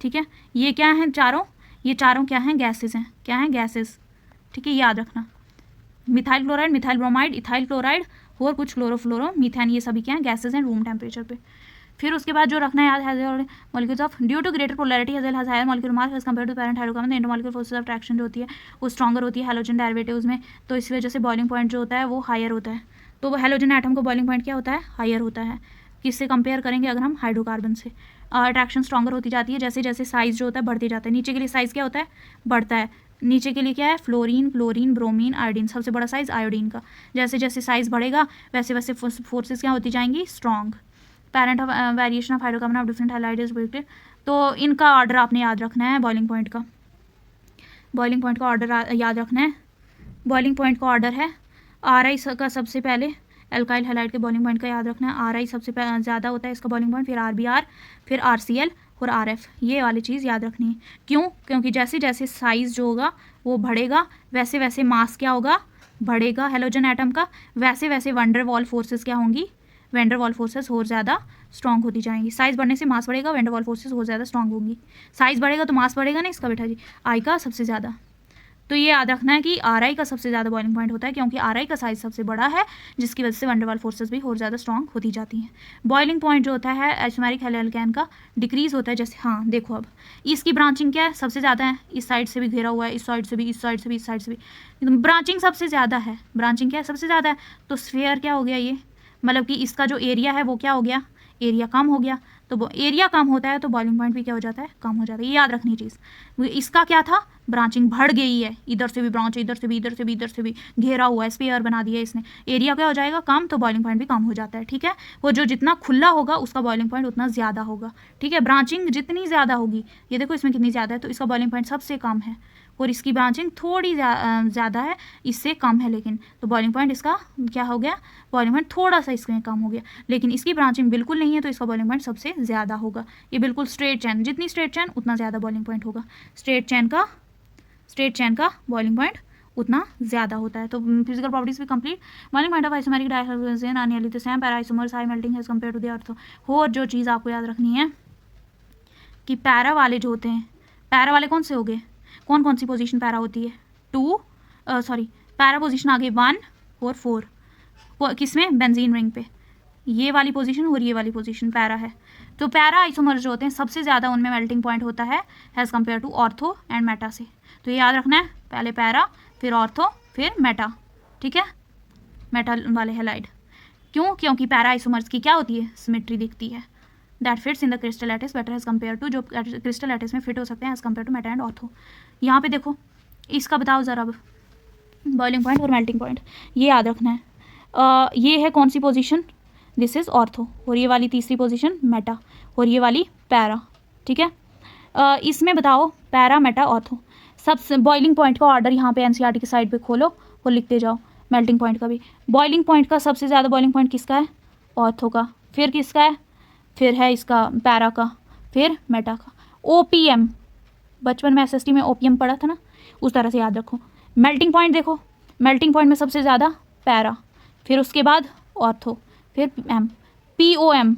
ठीक है। ये क्या हैं चारों, ये चारों क्या हैं, गैसेस हैं, क्या हैं, गैसेस, ठीक है, याद रखना। Methyl chloride, methyl bromide, ethyl chloride और कुछ क्लोरोफ्लोरोमीथेन, ये सभी क्या हैं, गैसेस हैं रूम टेम्परेचर पे। फिर उसके बाद जो रखना है याद है molecules of due to greater polarity as well has higher molecular mass as compare to parent hydrocarbon, the intermolecular forces of attraction जो होती है वो स्ट्रॉन्गर होती है हैलोजन डेरिवेटिव्स में, तो इस वजह से बॉइलिंग पॉइंट जो होता है वो हायर होता है। तो वो हैलोजन एटम का बॉइलिंग पॉइंट क्या होता है, हायर होता है। किससे कंपेयर करेंगे, अगर हम हाइड्रोकार्बन से। अट्रैक्शन स्ट्रॉन्गर होती जाती है जैसे जैसे साइज जो होता है बढ़ते जाता है। नीचे के लिए साइज क्या होता है, बढ़ता है। नीचे के लिए क्या है, फ्लोरीन, क्लोरीन, ब्रोमीन, आयोडीन, सबसे बड़ा साइज आयोडीन का। जैसे जैसे साइज बढ़ेगा वैसे वैसे फोर्सेस क्या होती जाएंगी, strong. Parent of variation of hydrocarbon of different halide is predicted. तो इनका ऑर्डर आपने याद रखना है, बॉइलिंग पॉइंट का, बॉइलिंग पॉइंट का ऑर्डर याद रखना है। बॉइलिंग पॉइंट का ऑर्डर है RI का सबसे पहले, एल्काइल हैलाइड के बॉइलिंग पॉइंट का याद रखना है, RI सबसे ज़्यादा होता है इसका बॉइलिंग पॉइंट, फिर RBr, फिर RCl और RF, ये वाली चीज़ याद रखनी है। क्यों, क्योंकि जैसे जैसे साइज़ जो होगा वो बढ़ेगा वैसे वैसे मास क्या होगा, बढ़ेगा हैलोजन एटम का, वैसे वैसे वंडर वॉल फोर्सेस क्या होंगी, वेंडर वॉल फोर्सेस और ज़्यादा स्ट्रॉन्ग होती जाएंगी। साइज़ बढ़ने से मास बढ़ेगा, वेंडर वॉल फोर्सेस और ज़्यादा स्ट्रॉन्ग होंगी। साइज़ बढ़ेगा तो मास बढ़ेगा ना इसका बेटा जी, आई का सबसे ज़्यादा। तो ये याद रखना है कि RI का सबसे ज़्यादा बॉइलिंग पॉइंट होता है क्योंकि RI का साइज सबसे बड़ा है, जिसकी वजह से वंडर वॉल फोर्सेस भी और ज़्यादा स्ट्रॉन्ग होती जाती हैं। बॉइलिंग पॉइंट जो होता है आइसोमेरिक हैलोजन का डिक्रीज होता है जैसे, हाँ देखो अब इसकी ब्रांचिंग क्या है, सबसे ज़्यादा है, इस साइड से भी घेरा हुआ है, इस साइड से भी, इस साइड से भी, इस साइड से भी, ब्रांचिंग सबसे ज़्यादा है। ब्रांचिंग क्या है, सबसे ज़्यादा है। तो स्फीयर क्या हो गया ये, मतलब कि इसका जो एरिया है वो क्या हो गया, एरिया कम हो गया। तो एरिया कम होता है तो बॉइलिंग पॉइंट भी क्या हो जाता है, कम हो जाता है। ये याद रखनी चीज़। इसका क्या था, ब्रांचिंग बढ़ गई है, इधर से भी ब्रांच, इधर से भी, इधर से भी, इधर से भी घेरा हुआ है, स्फीयर बना दिया है इसने, एरिया क्या हो जाएगा कम, तो बॉइलिंग पॉइंट भी कम हो जाता है, ठीक है। वो जो जितना खुला होगा उसका बॉइलिंग पॉइंट उतना ज़्यादा होगा, ठीक है। ब्रांचिंग जितनी ज़्यादा होगी, ये देखो इसमें कितनी ज़्यादा है, तो इसका बॉइलिंग पॉइंट सबसे कम है, और इसकी ब्रांचिंग थोड़ी ज़्यादा है, इससे कम है, लेकिन तो बॉइलिंग पॉइंट इसका क्या हो गया, बॉइलिंग पॉइंट थोड़ा सा इसमें कम हो गया, लेकिन इसकी ब्रांचिंग बिल्कुल नहीं है तो इसका बॉइलिंग पॉइंट सबसे ज़्यादा होगा। ये बिल्कुल स्ट्रेट चैन, जितनी स्ट्रेट चैन उतना ज़्यादा बॉइलिंग पॉइंट होगा। स्ट्रेट चैन का बॉइलिंग पॉइंट उतना ज़्यादा होता है। तो फिजिकल प्रॉपर्टीज भी complete. Boiling point of isomeric dihydrogen are nearly the same, para isomers high melting as compare to the earth. और जो चीज़ आपको याद रखनी है कि पैरा वाले जो होते हैं, पैरा वाले कौन से हो गए, कौन कौन सी पोजीशन पैरा होती है, पैरा पोजीशन आ गई 1 और 4, किसमें, बेंजीन रिंग पे, ये वाली पोजीशन और ये वाली पोजीशन पैरा है। तो पैरा आइसोमर्स जो होते हैं सबसे ज़्यादा उनमें मेल्टिंग पॉइंट होता है as compare to ortho and meta से। तो ये याद रखना है, पहले पैरा, फिर ऑर्थो, फिर मेटा, ठीक है, मेटा वाले हैलाइड। क्यों, क्योंकि पैरा आइसोमर्स की क्या होती है, सिमेट्री दिखती है, that fits in the crystal lattice better as compare to, जो क्रिस्टल लैटिस में फिट हो सकते हैं as compare to meta and ortho. यहाँ पे देखो इसका बताओ ज़रा, अब बॉइलिंग पॉइंट और मेल्टिंग पॉइंट ये याद रखना है। ये है कौन सी पोजीशन, दिस इज़ ऑर्थो, और ये वाली तीसरी पोजीशन मेटा, और ये वाली पैरा, ठीक है। इसमें बताओ पैरा, मेटा, ऑर्थो, सब बॉइलिंग पॉइंट का ऑर्डर यहाँ पे एनसीईआरटी के साइड पे खोलो और लिखते जाओ। मेल्टिंग पॉइंट का भी, बॉइलिंग पॉइंट का सबसे ज़्यादा बॉइलिंग पॉइंट किसका है, ऑर्थो का, फिर किसका है, फिर है इसका पैरा का, फिर मेटा का। ओपीएम, बचपन में एसएसटी में ओपीएम पढ़ा था ना, उस तरह से याद रखो। मेल्टिंग पॉइंट देखो, मेल्टिंग पॉइंट में सबसे ज़्यादा पैरा, फिर उसके बाद ऑर्थो, फिर एम, पीओएम,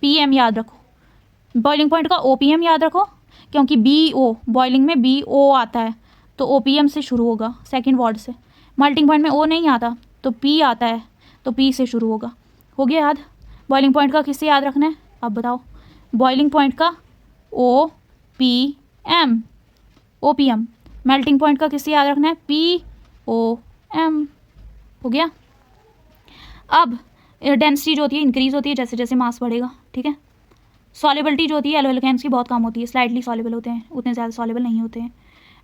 पीएम याद रखो। बॉइलिंग पॉइंट का ओपीएम याद रखो, क्योंकि बीओ, बॉइलिंग में बीओ आता है तो ओपीएम से शुरू होगा, सेकंड वर्ड से। मेल्टिंग पॉइंट में ओ नहीं आता तो पी आता है, तो पी से शुरू होगा। हो गया याद। बॉइलिंग पॉइंट का किससे याद रखना है, अब बताओ। बॉइलिंग पॉइंट का O P M, OPM. Melting point का किससे याद रखना है, पी ओ एम। हो गया। अब डेंसिटी जो होती है इंक्रीज होती है जैसे जैसे मास बढ़ेगा, ठीक है। सॉल्युबिलिटी जो होती है एलो एल्केन्स की बहुत कम होती है, स्लाइटली सॉल्युबल होते हैं, उतने ज़्यादा सॉल्युबल नहीं होते हैं,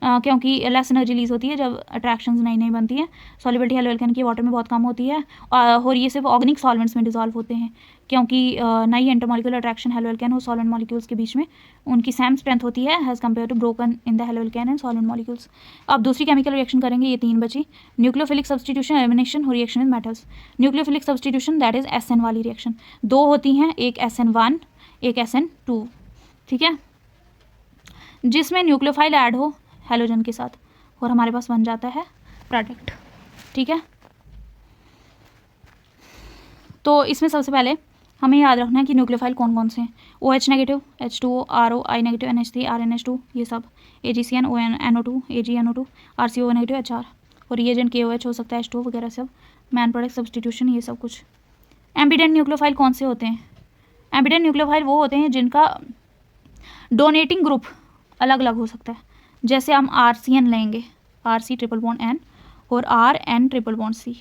क्योंकि लेस एनर्जी रिलीज होती है जब अट्रैक्शंस नई नई बनती हैं। सॉल्युबिलिटी एलो एल्केन की वाटर में बहुत कम होती है, और ये सिर्फ ऑर्गेनिक सॉल्वेंट्स में डिजॉल्व होते हैं, क्योंकि नई इंटरमॉलिक्यूलर अट्रैक्शन हेलो एल्केन और सॉल्वेंट मॉलिक्यूल्स के बीच में उनकी सेम स्ट्रेंथ होती है as compare to broken in the halo alkane and solvent molecules. अब दूसरी केमिकल रिएक्शन करेंगे, ये 3 बची। न्यूक्लियोफिलिक सब्सटीट्यूशन, एलिमिनेशन और reaction with metals. Nucleophilic substitution that is SN वाली रिएक्शन, 2 होती हैं, एक SN1 एक SN2, ठीक है, जिसमें न्यूक्लियोफाइल ऐड हो हेलोजन के साथ और हमारे पास बन जाता है प्रोडक्ट, ठीक है। तो इसमें सबसे पहले हमें याद रखना है कि न्यूक्लियोफाइल कौन कौन से हैं। OH negative, H2O, RO, I negative, NH3, RNH2, ये सब, AgCN, NO2, AgNO2, RCO negative, HR, और रिएजेंट KOH हो सकता है, H2O वगैरह सब, मैन प्रोडक्ट सब्सटीट्यूशन, ये सब कुछ। एम्बिडेंट न्यूक्लियोफाइल कौन से होते हैं? एम्बिडेंट न्यूक्लियोफाइल वो होते हैं जिनका डोनेटिंग ग्रुप अलग अलग हो सकता है, जैसे हम RCN लेंगे, RC ट्रिपल बॉन्ड N और RN ट्रिपल बॉन्ड C।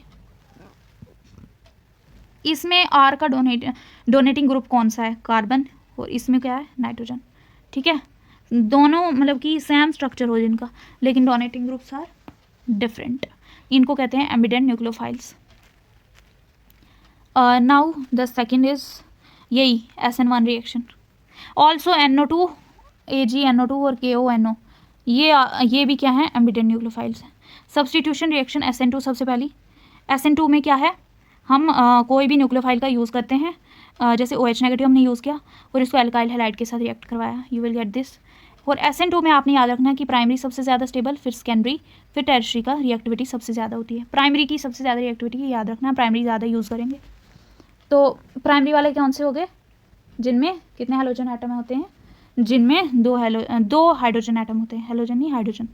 इसमें R का डोनेटिंग ग्रुप कौन सा है? कार्बन, और इसमें क्या है? नाइट्रोजन, ठीक है। दोनों मतलब कि सेम स्ट्रक्चर हो जिनका, लेकिन डोनेटिंग ग्रुप्स आर डिफरेंट, इनको कहते हैं ambient nucleophiles. Now the second is यही SN1 reaction. Also NO2, AgNO2 और KONO, ये भी क्या है? एम्बिडेंट न्यूक्लियोफाइल्स हैं। सब्सटीट्यूशन रिएक्शन SN2 सबसे पहली। SN2 में क्या है? हम कोई भी न्यूक्लियोफाइल का यूज़ करते हैं, जैसे OH नेगेटिव हमने यूज़ किया और इसको एल्काइल हैलाइड के साथ रिएक्ट करवाया, यू विल गेट दिस। और SN2 में आपने याद रखना है कि प्राइमरी सबसे ज़्यादा स्टेबल, फिर सेकेंडरी, फिर टर्शियरी का रिएक्टिविटी सबसे ज़्यादा होती है। प्राइमरी की सबसे ज़्यादा रिएक्टिविटी याद रखना है, प्राइमरी ज़्यादा यूज़ करेंगे। तो प्राइमरी वाले कौन से हो गए? जिनमें कितने हाइड्रोजन एटम होते हैं? जिनमें दो हाइड्रोजन एटम होते हैं, हेलोजन नहीं हाइड्रोजन।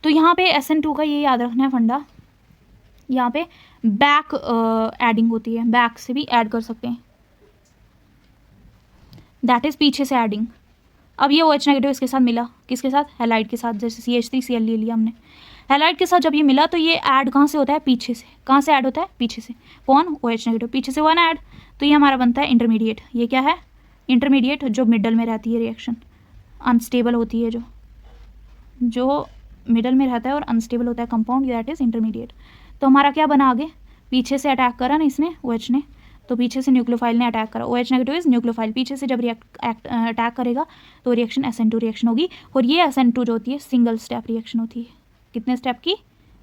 तो यहाँ पे SN2 का ये याद रखना है फंडा, यहाँ पे बैक एडिंग होती है, बैक से भी ऐड कर सकते हैं, दैट इज पीछे से एडिंग। अब ये OH नेगेटिव इसके साथ मिला, किसके साथ? हैलाइड के साथ, जैसे CH3Cl ले लिया हमने, हैलाइड के साथ जब ये मिला तो ये ऐड कहाँ से होता है? पीछे से। कहाँ से ऐड होता है? पीछे से। कौन? OH नेगेटिव, पीछे से 1 ऐड, तो ये हमारा बनता है इंटरमीडिएट। ये क्या है? इंटरमीडिएट, जो मिडल में रहती है रिएक्शन, अनस्टेबल होती है, जो मिडल में रहता है और अनस्टेबल होता है कंपाउंड, दैट इज इंटरमीडिएट। तो हमारा क्या बना आगे? पीछे से अटैक करा ना इसने, OH ने, तो पीछे से न्यूक्लियोफाइल ने अटैक करा। OH नेगेटिव इज न्यूक्लियोफाइल, पीछे से जब अटैक करेगा तो रिएक्शन SN2 रिएक्शन होगी। और ये SN2 जो होती है सिंगल स्टेप रिएक्शन होती है। कितने स्टेप की?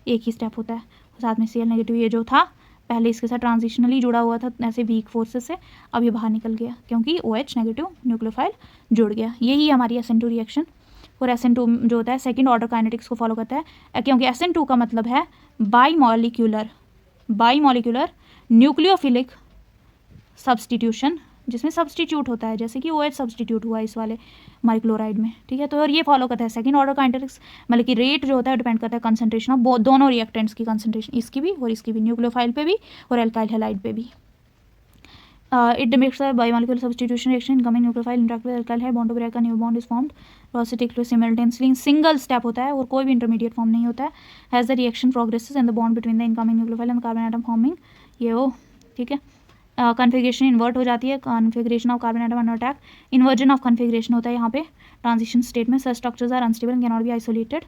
एक ही स्टेप होता है। साथ में Cl नेगेटिव ये जो था पहले इसके साथ ट्रांजिशनली जुड़ा हुआ था ऐसे वीक फोर्सेस से, अब ये बाहर निकल गया क्योंकि OH नेगेटिव न्यूक्लियोफाइल जुड़ गया। यही हमारी SN2 रिएक्शन। और SN2 जो होता है सेकंड ऑर्डर काइनेटिक्स को फॉलो करता है, क्योंकि SN2 का मतलब है बाईमॉलिक्यूलर न्यूक्लियोफिलिक सब्सटीट्यूशन, जिसमें सब्सटीट्यूट होता है, जैसे कि OH सब्सटीट्यूट हुआ इस वाले हमारे क्लोराइड में, ठीक है। तो और ये फॉलो करता है सेकंड ऑर्डर काइनेटिक्स, मतलब कि रेट जो होता है डिपेंड करता है कंसंट्रेशन ऑफ दोनों रिएक्टेंट्स की कंसंट्रेशन, इसकी भी और इसकी भी, न्यूक्लियोफाइल पे भी और एल्काइल हैलाइड पे भी। It depicts biomolecular substitution reaction, incoming nucleophile interact with alkyl है, bond to break, new bond is formed, practically simultaneously, single step होता है और कोई भी इंटरमीडिएट फॉर्म नहीं होता है। Has the reaction progresses and the bond between the incoming nucleophile and carbon atom forming, ये हो, ठीक है। कन्फिग्रेशन इन्वर्ट हो जाती है, configuration of carbon atom under attack, inversion of configuration होता है यहाँ पे ट्रांजिशन स्टेट में। Such structures are unstable and can not be isolated,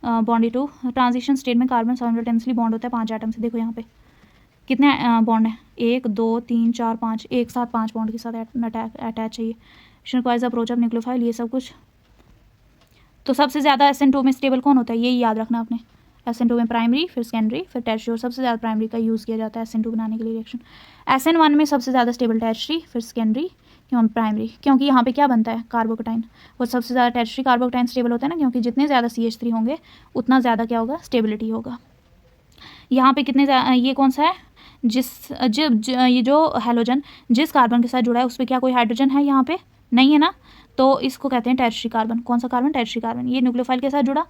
bond to transition state में कार्बन साइमल्टेनियसली बॉन्ड होता है 5 एटम से। देखो यहाँ पे कितने बॉन्ड है? 1 2 3 4 5, एक साथ 5 बॉन्ड के साथ अटैच चाहिए। रिक्वायर्स अप्रोच ऑफ न्यूक्लियोफाइल, ये सब कुछ। तो सबसे ज़्यादा SN2 में स्टेबल कौन होता है? यही याद रखना आपने। SN2 में प्राइमरी, फिर सेकेंडरी, फिर टर्शियरी, और सबसे ज़्यादा प्राइमरी का यूज़ किया जाता है SN2 बनाने के लिए रिएक्शन। SN1 में सबसे ज़्यादा स्टेबल टर्शियरी, फिर सेकेंडरी, क्यों प्राइमरी? क्योंकि यहाँ पे क्या बनता है? कार्बोकटाइन। और सबसे ज़्यादा टर्शियरी कार्बोकटाइन स्टेबल होता है ना, क्योंकि जितने ज़्यादा CH3 होंगे उतना ज़्यादा क्या होगा? स्टेबिलिटी होगा। यहाँ पे कितने ये कौन सा है? ये जो हैलोजन जिस कार्बन के साथ जुड़ा है उस पर क्या कोई हाइड्रोजन है? यहाँ पे नहीं है ना, तो इसको कहते हैं टर्शियरी कार्बन। कौन सा कार्बन? Tertiary carbon. ये न्यूक्लियोफाइल के साथ जुड़ा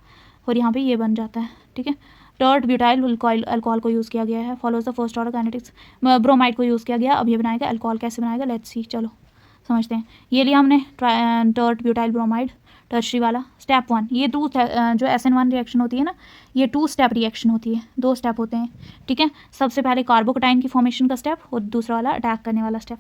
और यहाँ पे ये बन जाता है, ठीक है। टर्ट ब्यूटाइल अल्कोहल को यूज़ किया गया है, follows the first order kinetics. Bromide को यूज़ किया गया, अब ये बनाएगा अल्कोहल। कैसे बनाएगा? Let's see. चलो समझते हैं। ये लिया हमने टर्ट ब्यूटाइल ब्रोमाइड टर्शरी वाला, स्टेप 1। ये जो SN1 रिएक्शन होती है ना, ये 2 स्टेप रिएक्शन होती है, 2 स्टेप होते हैं, ठीक है। सबसे पहले कार्बोकटाइन की फॉर्मेशन का स्टेप और दूसरा वाला अटैक करने वाला स्टेप।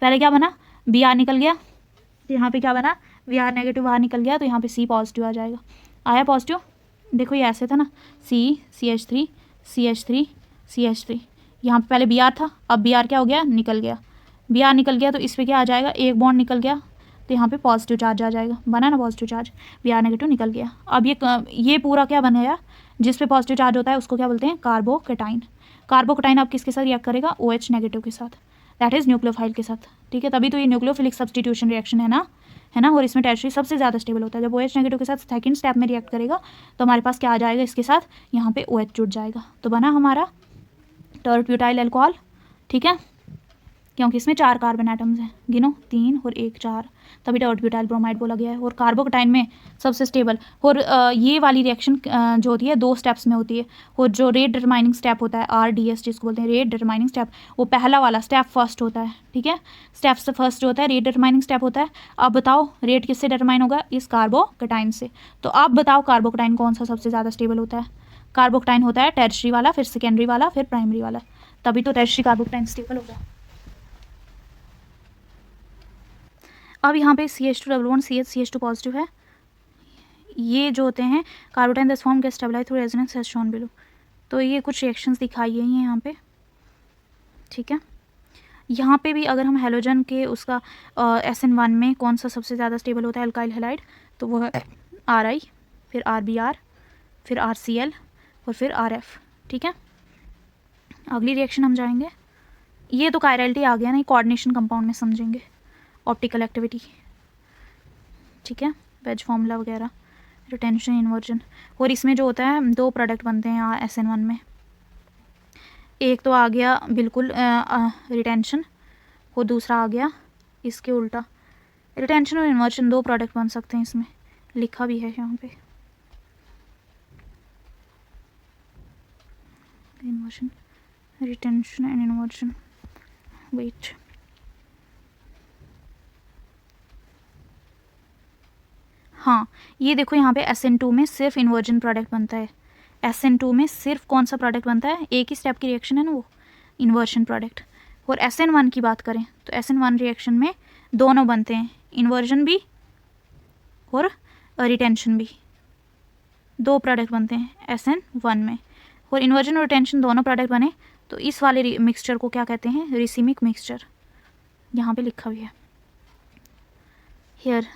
पहले क्या बना, Br निकल गया, तो यहाँ पे क्या बना, Br नेगेटिव बाहर निकल गया, तो यहाँ पे C पॉजिटिव आ जाएगा। आया पॉजिटिव, देखो ये ऐसे था ना, CH3 CH3 CH3, यहाँ पे पहले Br था, अब Br क्या हो गया, निकल गया। Br निकल गया तो इस पर क्या आ जाएगा, एक बॉन्ड निकल गया, तो यहाँ पे पॉजिटिव चार्ज आ जाएगा, बना ना पॉजिटिव चार्ज, Br नेगेटिव निकल गया। अब ये पूरा क्या बन गया, जिस पे पॉजिटिव चार्ज होता है उसको क्या बोलते हैं, कार्बोकटाइन। कार्बोकटाइन अब किसके साथ रिएक्ट करेगा, OH नेगेटिव के साथ, दैट इज न्यूक्लियोफाइल के साथ, ठीक है। तभी तो ये न्यूक्लियोफिलिक सब्स्टिट्यूशन रिएक्शन है ना, और इसमें टर्शरी सबसे ज़्यादा स्टेबल होता है। जब OH नेगेटिव के साथ सेकंड स्टेप में रिएक्ट करेगा तो हमारे पास क्या आ जाएगा, इसके साथ यहाँ पे OH जुड़ जाएगा, तो बना हमारा टर्ट ब्यूटाइल अल्कोहल, ठीक है, क्योंकि इसमें 4 कार्बन एटम्स हैं, गिनो 3 और 1 4, तभी टर्ट ब्यूटाइल ब्रोमाइड बोला गया है। और कार्बोकटाइन में सबसे स्टेबल, और ये वाली रिएक्शन जो होती है 2 स्टेप्स में होती है, और जो रेट डिटरमाइनिंग स्टेप होता है RDS जिसको बोलते हैं रेट डिटरमाइनिंग स्टेप, वो पहला वाला स्टेप फर्स्ट होता है, ठीक है। स्टेप से फर्स्ट जो होता है रेट डिटरमाइनिंग स्टेप होता है। अब बताओ रेट किससे डिटरमाइन होगा, इस कार्बोकटाइन से। तो अब बताओ कार्बोकटाइन कौन सा सबसे ज़्यादा स्टेबल होता है, कार्बोकटाइन होता है टर्शरी वाला, फिर सेकेंडरी वाला, फिर प्राइमरी वाला, तभी तो टर्शरी कार्बोकटाइन स्टेबल होगा। अब यहाँ पे CH2 CH2 पॉजिटिव है। ये जो होते हैं carbocation thus form get stabilise through resonance as shown below. तो ये कुछ रिएक्शंस दिखाई गई हैं यहाँ पे, ठीक है। यहाँ पे भी अगर हम हेलोजन के उसका SN1 में कौन सा सबसे ज़्यादा स्टेबल होता है अल्काइल हैलाइड, तो वो है RI, फिर RBr, फिर RCl और फिर RF, ठीक है। अगली रिएक्शन हम जाएंगे, ये तो कायरलिटी आ गया ना, कोऑर्डिनेशन कंपाउंड में समझेंगे, ऑप्टिकल एक्टिविटी, ठीक है, वेज फॉर्मूला वगैरह, रिटेंशन इन्वर्जन। और इसमें जो होता है 2 प्रोडक्ट बनते हैं यहाँ SN1 में, एक तो आ गया बिल्कुल रिटेंशन और दूसरा आ गया इसके उल्टा। रिटेंशन और इन्वर्जन 2 प्रोडक्ट बन सकते हैं, इसमें लिखा भी है यहाँ पे, inversion, retention and inversion. Wait, हाँ ये देखो यहाँ पे SN2 में सिर्फ इन्वर्जन प्रोडक्ट बनता है। SN2 में सिर्फ कौन सा प्रोडक्ट बनता है, एक ही स्टेप की रिएक्शन है ना वो, इन्वर्जन प्रोडक्ट। और SN1 की बात करें तो SN1 रिएक्शन में दोनों बनते हैं, इन्वर्जन भी और रिटेंशन भी, 2 प्रोडक्ट बनते हैं SN1 में। और इन्वर्जन और रिटेंशन दोनों प्रोडक्ट बने तो इस वाले मिक्सचर को क्या कहते हैं, रिसिमिक मिक्सचर, यहाँ पे लिखा भी है here.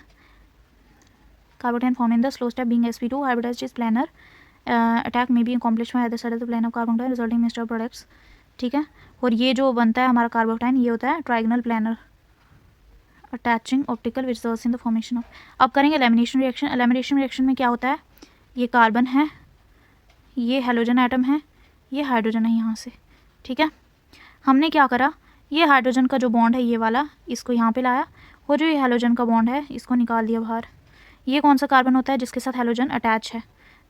Carbocation formed in the slow step being sp2 hybridized is planar attack may be accomplished by either side of the plane of carbon resulting mixture of products, ठीक है। और ये जो बनता है हमारा कार्बोकटाइन, ये होता है trigonal planner attaching optical which results in the formation of. अब करेंगे एलिमिनेशन रिएक्शन। एलिमिनेशन रिएक्शन में क्या होता है, ये कार्बन है, ये हेलोजन एटम है, ये हाइड्रोजन है यहाँ से, ठीक है। हमने क्या करा, ये हाइड्रोजन का जो बॉन्ड है ये वाला, इसको यहाँ पे लाया, और जो ये हेलोजन का बॉन्ड है इसको निकाल दिया बाहर। ये कौन सा कार्बन होता है, जिसके साथ हेलोजन अटैच है,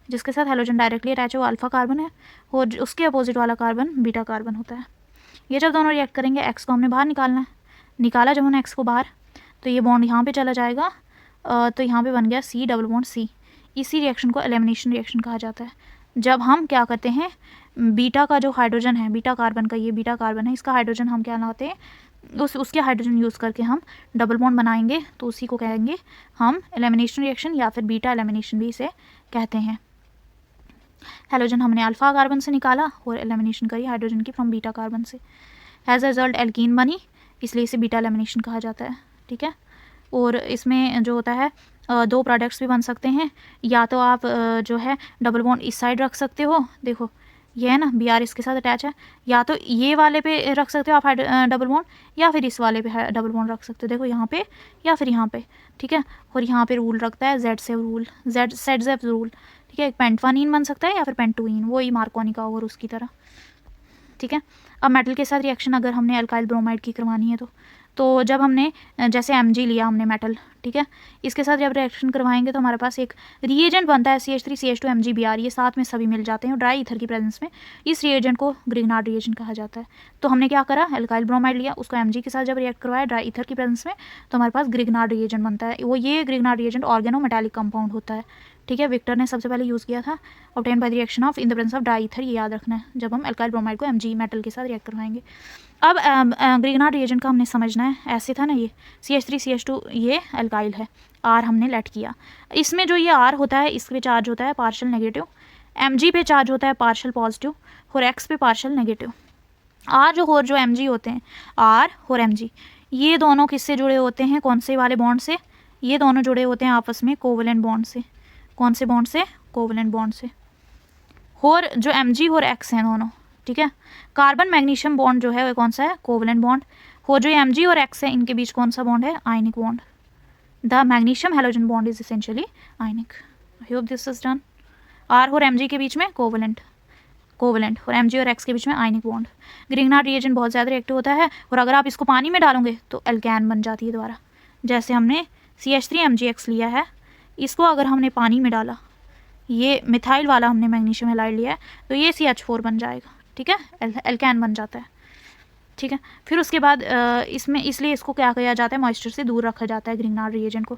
जिसके साथ हेलोजन डायरेक्टली अटैच है वो अल्फा कार्बन है, और उसके अपोजिट वाला कार्बन बीटा कार्बन होता है। ये जब दोनों रिएक्ट करेंगे, एक्स को हमने बाहर निकालना है, निकाला जब हमने एक्स को बाहर, तो ये बॉन्ड यहाँ पे चला जाएगा, तो यहाँ पे बन गया C डबल बॉन्ड C। इसी रिएक्शन को एलिमिनेशन रिएक्शन कहा जाता है। जब हम क्या करते हैं, बीटा का जो हाइड्रोजन है, बीटा कार्बन का, ये बीटा कार्बन है, इसका हाइड्रोजन हम क्या लाते हैं, उसके हाइड्रोजन यूज़ करके हम डबल बॉन्ड बनाएंगे, तो उसी को कहेंगे हम एलिमिनेशन रिएक्शन, या फिर बीटा एलिमिनेशन भी इसे कहते हैं। हेलोजन हमने अल्फा कार्बन से निकाला और एलिमिनेशन करी हाइड्रोजन की फ्रॉम बीटा कार्बन से, एज अ रिजल्ट एल्कीन बनी, इसलिए इसे बीटा एलिमिनेशन कहा जाता है, ठीक है। और इसमें जो होता है 2 प्रोडक्ट्स भी बन सकते हैं, या तो आप जो है डबल बॉन्ड इस साइड रख सकते हो, देखो ये है ना Br इसके साथ अटैच है, या तो ये वाले पे रख सकते हो आप डबल बॉन्ड, या फिर इस वाले पे डबल बॉन्ड रख सकते हो, देखो यहाँ पे या फिर यहाँ पे, ठीक है। और यहाँ पे रूल रखता है Z-सेव रूल, Z-सेव रूल, ठीक है। एक पेंटवानीन बन सकता है या फिर पेंटुइन, वही मार्कोनी का और उसकी तरह, ठीक है। अब मेटल के साथ रिएक्शन अगर हमने अल्काइल ब्रोमाइड की करवानी है तो तो जब हमने जैसे Mg लिया हमने मेटल, ठीक है, इसके साथ जब रिएक्शन करवाएंगे तो हमारे पास एक रिएजेंट बनता है CH3CH2 MgBr, ये साथ में सभी मिल जाते हैं ड्राई ईथर की प्रेजेंस में। इस रिएजेंट को ग्रिग्नार्ड रिएजेंट कहा जाता है। तो हमने क्या करा, एल्काइल ब्रोमाइड लिया, उसको Mg के साथ जब रिएक्ट करवाया ड्राई ईथर की प्रेजेंस में, तो हमारे पास ग्रिग्नार्ड रिएजेंट बनता है। वो ये ग्रिग्नार्ड रिएजेंट ऑर्गेनोमेटालिक कंपाउंड होता है, ठीक है। विक्टर ने सबसे पहले यूज़ किया था, obtain by the reaction of in the presence of dry ether, ये याद रखना है जब हम एल्काइल ब्रोमाइड को Mg मेटल के साथ रिएक्ट करवाएंगे। अब ग्रिग्नार्ड रिएजेंट का हमने समझना है, ऐसे था ना ये CH3CH2 ये एल्काइल है, R हमने लेट किया, इसमें जो ये R होता है इस पे चार्ज होता है पार्शियल नेगेटिव, Mg पे चार्ज होता है पार्शियल पॉजिटिव और X पे पार्शियल नेगेटिव। R और जो Mg होते हैं, R और Mg ये दोनों किससे जुड़े होते हैं, कौन से वाले बॉन्ड से, ये दोनों जुड़े होते हैं आपस में कोवलेंट बॉन्ड से। कौन से बॉन्ड से, कोवलेंट बॉन्ड से। और जो Mg और X हैं दोनों, ठीक है, कार्बन मैग्नीशियम बॉन्ड जो है वो कौन सा है, कोवलेंट बॉन्ड। हो जो Mg और X है इनके बीच कौन सा बॉन्ड है, ionic bond. The magnesium halogen bond is essentially ionic. I hope this is done. R और Mg के बीच में कोवलेंट और Mg और X के बीच में आयनिक बॉन्ड। ग्रिग्नार्ड रिएजेंट बहुत ज़्यादा रिएक्टिव होता है और अगर आप इसको पानी में डालोगे तो एल्केन बन जाती है दोबारा। जैसे हमने CH3MgX लिया है, इसको अगर हमने पानी में डाला, ये मिथाइल वाला हमने मैग्नीशियम हैलाइड लिया है, तो ये CH4 बन जाएगा, ठीक है, एल्केन बन जाता है, ठीक है। फिर उसके बाद इसमें इसलिए इसको क्या किया जाता है, मॉइस्चर से दूर रखा जाता है ग्रिग्नार्ड रिएजेंट को,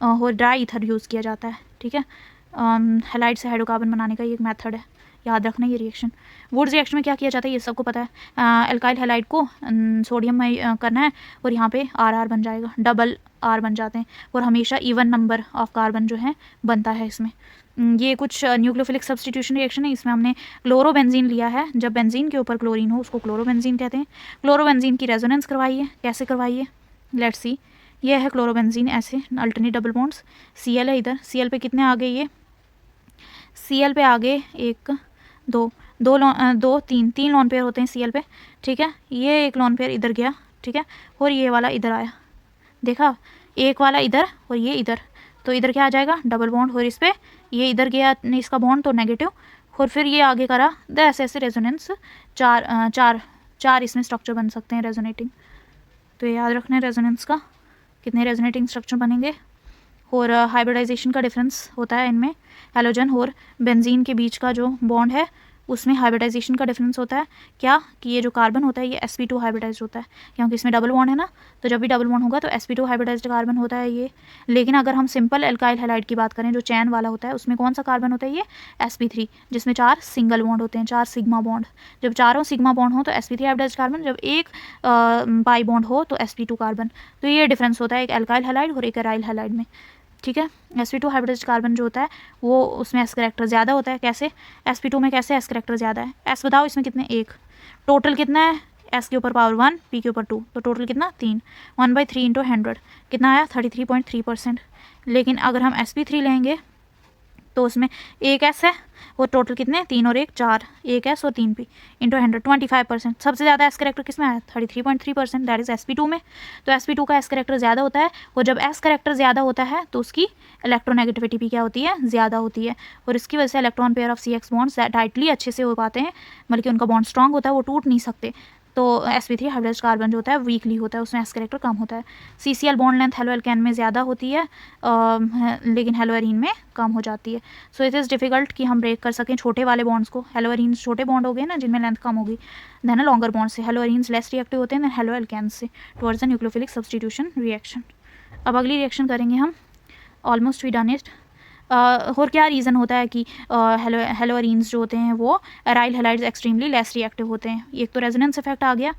और ड्राई ईथर यूज़ किया जाता है, ठीक है। हैलाइड से हाइड्रोकार्बन बनाने का ये एक मेथड है, याद रखना ये रिएक्शन। वुड्स रिएक्शन में क्या किया जाता है ये सबको पता है, एल्काइल हैलाइड को सोडियम में करना है और यहाँ पे RR बन जाएगा, डबल R बन जाते हैं और हमेशा इवन नंबर ऑफ कार्बन जो है बनता है इसमें। ये कुछ न्यूक्लियोफिलिक सब्स्टिट्यूशन रिएक्शन है, इसमें हमने क्लोरोबेंजीन लिया है, जब बेंजीन के ऊपर क्लोरीन हो उसको क्लोरोबेंजीन कहते हैं। क्लोरोबेंजीन की रेजोनेंस करवाई है, कैसे करवाई है, लेट्स सी। ये है क्लोरोबेंजीन, ऐसे अल्टरनेट डबल बॉन्ड्स, Cl है इधर, Cl पे कितने आगे, ये Cl पे आगे एक दो तीन लोन पेयर होते हैं Cl पे, ठीक है। ये एक लोन पेयर इधर गया, ठीक है, और ये वाला इधर आया, देखा, एक वाला इधर और ये इधर, तो इधर क्या आ जाएगा, डबल बॉन्ड, और इस पे ये इधर गया इसका बॉन्ड तो नेगेटिव, और फिर ये आगे करा, द ऐसे रेजोनेंस, चार इसमें स्ट्रक्चर बन सकते हैं रेजोनेटिंग। तो ये याद रखना है रेजोनेंस का, कितने रेजोनेटिंग स्ट्रक्चर बनेंगे। और हाइब्रिडाइजेशन का डिफरेंस होता है इनमें, हैलोजन और बेंजीन के बीच का जो बॉन्ड है उसमें हाइब्रिडाइजेशन का डिफरेंस होता है, क्या कि ये जो कार्बन होता है ये sp2 हाइब्रिडाइज होता है, क्योंकि इसमें डबल बॉन्ड है ना, तो जब भी डबल बॉन्ड होगा तो sp2 हाइब्रिडाइज्ड कार्बन होता है ये। लेकिन अगर हम सिंपल एल्काइल हैलाइड की बात करें जो चैन वाला होता है, उसमें कौन सा कार्बन होता है, ये sp3, जिसमें 4 सिंगल बॉन्ड होते हैं, 4 सिग्मा बॉन्ड। जब चारों सिग्मा बॉन्ड हो तो sp3 हाइब्रिडाइज्ड कार्बन, जब एक बाई बॉन्ड हो तो sp2 कार्बन। तो ये डिफरेंस होता है एक एल्काइल हैलाइड और एक एराइल हैलाइड में, ठीक है। sp2 हाइब्रिडाइज्ड कार्बन जो होता है वो उसमें s करेक्टर ज़्यादा होता है, कैसे, sp2 में कैसे s करेक्टर ज़्यादा है, s बताओ इसमें कितने, एक, टोटल कितना है, s के ऊपर पावर 1, p के ऊपर 2, तो टोटल कितना 3, 1/3 × 100 कितना आया 33.3%। लेकिन अगर हम sp3 लेंगे तो उसमें एक s है और टोटल कितने 3 और 1 4, एक s और 3p × 100 25%। सबसे ज़्यादा s करेक्टर किस में आया 33.3%, दैट इज़ sp2 में। तो sp2 का s करेक्टर ज़्यादा होता है, और जब s करेक्टर ज़्यादा होता है तो उसकी इलेक्ट्रोनेगेटिविटी भी क्या होती है, ज़्यादा होती है, और इसकी वजह से electron pair of CX bonds tightly अच्छे से हो पाते हैं, बल्कि उनका बॉन्ड स्ट्रॉन्ग होता है, वो टूट नहीं सकते। तो sp3 हाइब्रिडाइज्ड कार्बन जो होता है वीकली होता है, उसमें s करेक्टर कम होता है। CCl bond length halo alkane में ज़्यादा होती है, लेकिन हेलो एरीन में कम हो जाती है। सो इट इज़ डिफ़िकल्ट कि हम ब्रेक कर सकें छोटे वाले बॉन्ड्स को। हेलो एरीन्स छोटे बॉन्ड हो गए ना जिनमें लेंथ कम होगी, देन लॉन्गर बॉन्ड से। हेलो एरीन्स लेस रिएक्टिव होते हैं देन हेलो एल्केन्स से towards the nucleophilic substitution reaction. अब अगली रिएक्शन करेंगे हम, ऑलमोस्ट वी डन इट। और क्या रीज़न होता है कि हेलो एरीन्स जो होते हैं वो aryl halides extremely less reactive होते हैं। एक तो रेजोनेंस इफेक्ट आ गया,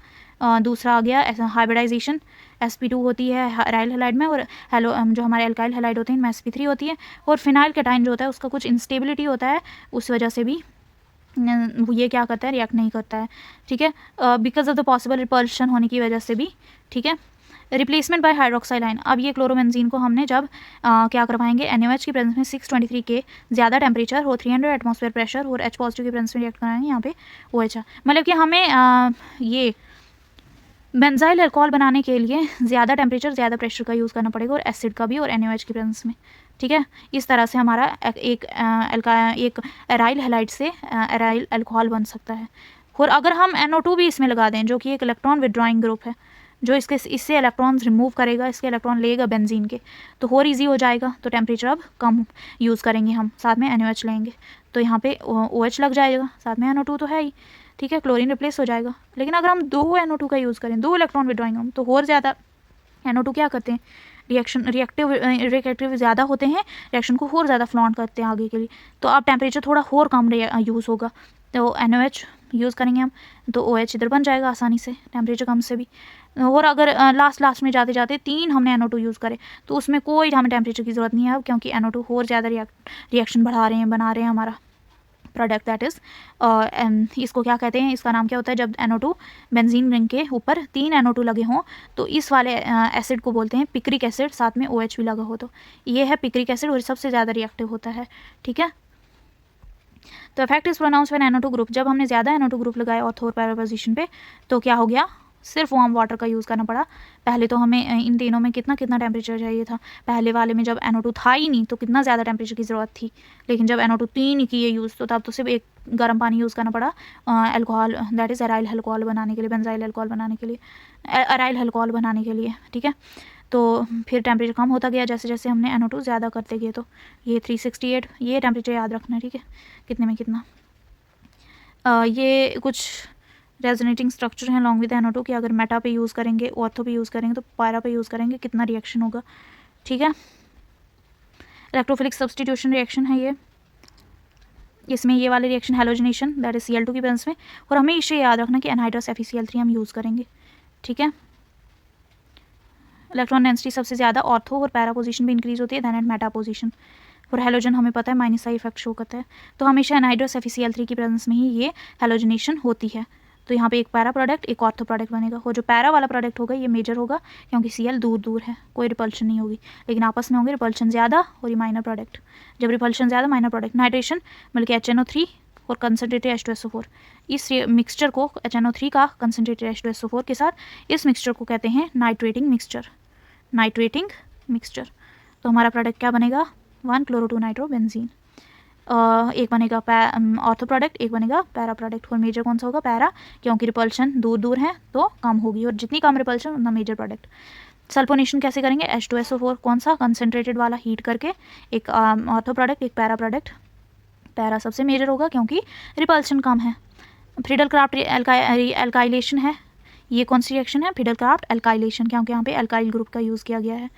दूसरा आ गया हाइब्रिडाइजेशन, sp2 होती है एराइल हैलाइड में, और जो हमारे एल्काइल हैलाइड होते हैं इनमें sp3 होती है, और फिनाइल कैटाइन जो होता है उसका कुछ इंस्टेबिलिटी होता है, उस वजह से भी ये क्या करता है, रिएक्ट नहीं करता है, ठीक है, because of the possible repulsion होने की वजह से भी, ठीक है। रिप्लेसमेंट बाय हाइड्रोक्साइल आयन, अब ये क्लोरोबेंजीन को हमने जब क्या करवाएंगे NaOH की प्रेजेंस में 623 के ज़्यादा टेम्परेचर और 300 एटमॉस्फेयर प्रेशर और H पॉजिटिव की प्रेजेंस में रिएक्ट कराएंगे यहाँ पे OH, मतलब कि हमें ये बेंजाइल अल्कोहल बनाने के लिए ज़्यादा टेम्परेचर ज़्यादा प्रेशर का यूज़ करना पड़ेगा, और एसिड का भी, और NaOH की प्रेजेंस में, ठीक है। इस तरह से हमारा एक एराइल हैलाइड से एराइल अल्कोहल बन सकता है। और अगर हम NO2 भी इसमें लगा दें जो कि एक इलेक्ट्रॉन विड्रॉइंग ग्रुप है, जो इससे इलेक्ट्रॉन्स रिमूव करेगा, इसके इलेक्ट्रॉन लेगा बेंजीन के, तो और ईजी हो जाएगा। तो टेम्परेचर अब कम यूज़ करेंगे हम, साथ में NaOH लेंगे, तो यहाँ पे OH लग जाएगा, साथ में NO2 तो है ही, ठीक है, क्लोरीन रिप्लेस हो जाएगा। लेकिन अगर हम 2 NO2 का यूज़ करें, 2 इलेक्ट्रॉन विड्रॉइंग हम, तो और ज़्यादा NO2 क्या करते हैं, रिएक्टिव ज़्यादा होते हैं, रिएक्शन को और ज़्यादा फ्लॉन्ट करते हैं आगे के लिए, तो अब टेम्परेचर थोड़ा और कम यूज़ होगा। तो NaOH यूज़ करेंगे हम, तो OH इधर बन जाएगा आसानी से, टेम्परेचर कम से भी। और अगर लास्ट में जाते जाते 3 हमने NO2 यूज़ करे, तो उसमें कोई हमें टेम्परेचर की ज़रूरत नहीं है अब, क्योंकि NO2 और ज़्यादा रिएक्शन बना रहे हैं हमारा प्रोडक्ट, दैट इज़ इसको क्या कहते हैं, इसका नाम क्या होता है, जब NO2 बेंजीन रिंग के ऊपर 3 NO2 लगे हों, तो इस वाले एसिड को बोलते हैं पिक्रिक एसिड, साथ में OH भी लगा हो, तो ये है पिक्रिक एसिड और सबसे ज़्यादा रिएक्टिव होता है, ठीक है। तो effect is pronounce when NO2 group, जब हमने ज़्यादा NO2 ग्रुप लगाया ऑर्थो और पैरा पोजीशन पे, तो क्या हो गया, सिर्फ वार्म वाटर का यूज़ करना पड़ा। पहले तो हमें इन तीनों में कितना टेम्परेचर चाहिए था, पहले वाले में जब NO2 था ही नहीं तो कितना ज़्यादा टेम्परेचर की ज़रूरत थी, लेकिन जब NO2 3 ही किए यूज़, तो तब तो सिर्फ एक गर्म पानी यूज़ करना पड़ा alcohol, that is aryl alcohol बनाने के लिए, बेंजाइल अल्कोहल बनाने के लिए, अराइल अल्कोहल बनाने के लिए, ठीक है। तो फिर टेम्परेचर कम होता गया जैसे जैसे हमने NO2 ज़्यादा करते गए, तो ये 368, ये टेम्परेचर याद रखना है, ठीक है, कितने में कितना। ये कुछ रेजोनेटिंग स्ट्रक्चर हैं लॉन्ग विद NO2 कि अगर मेटा पे यूज़ करेंगे, ऑर्थो पे यूज़ करेंगे, तो पायरा पे यूज़ करेंगे, कितना रिएक्शन होगा, ठीक है। इलेक्ट्रोफिलिक सब्सटीट्यूशन रिएक्शन है ये, इसमें ये वाले reaction halogenation, that is Cl2 की प्रेजेंस में, और हमें इसे याद रखना कि एनहाइड्रस FeCl3 हम यूज़ करेंगे, ठीक है। इलेक्ट्रॉन डेंसिटी सबसे ज़्यादा ऑर्थो और पैरा पोजीशन में इंक्रीज होती है दैन एट मेटा पोजीशन, और हेलोजन हमें पता है माइनस का इफेक्ट शो करता है, तो हमेशा एनहाइड्रस FeCl3 की प्रेजेंस में ही ये हेलोजनेशन होती है। तो यहाँ पे एक पैरा प्रोडक्ट एक ऑर्थो प्रोडक्ट बनेगा, और जो पैरा वाला प्रोडक्ट होगा ये मेजर होगा क्योंकि Cl दूर दूर है, कोई रिपल्शन नहीं होगी, लेकिन आपस में होंगे रिपल्शन ज़्यादा और ये माइनर प्रोडक्ट। जब रिपल्शन ज़्यादा माइनर प्रोडक्ट, नाइट्रेशन बल्कि HNO3 और कंसनट्रेटेड H2SO4, इस मिक्सचर को HNO3 का कंसनट्रेटेड H2SO4 के साथ इस मिक्सचर को कहते हैं नाइट्रेटिंग मिक्सचर। तो हमारा प्रोडक्ट क्या बनेगा, 1-chloro-2-nitroबेंजीन। एक बनेगा ऑर्थो प्रोडक्ट, एक बनेगा पैरा प्रोडक्ट, और मेजर कौन सा होगा, पैरा, क्योंकि रिपल्शन दूर दूर है तो कम होगी, और जितनी कम रिपल्शन उतना मेजर प्रोडक्ट। सल्फोनेशन कैसे करेंगे, H2SO4 कौन सा, कंसनट्रेटेड वाला हीट करके, एक ऑर्थो प्रोडक्ट एक पैरा प्रोडक्ट, पैरा सबसे मेजर होगा क्योंकि रिपल्शन कम है। फ्रीडल-क्राफ्ट एल्काइलेशन है, ये कौन सी रिएक्शन है, फ्रीडल-क्राफ्ट एल्काइलेशन, क्योंकि यहाँ पे एल्काइल ग्रुप का यूज़ किया गया है।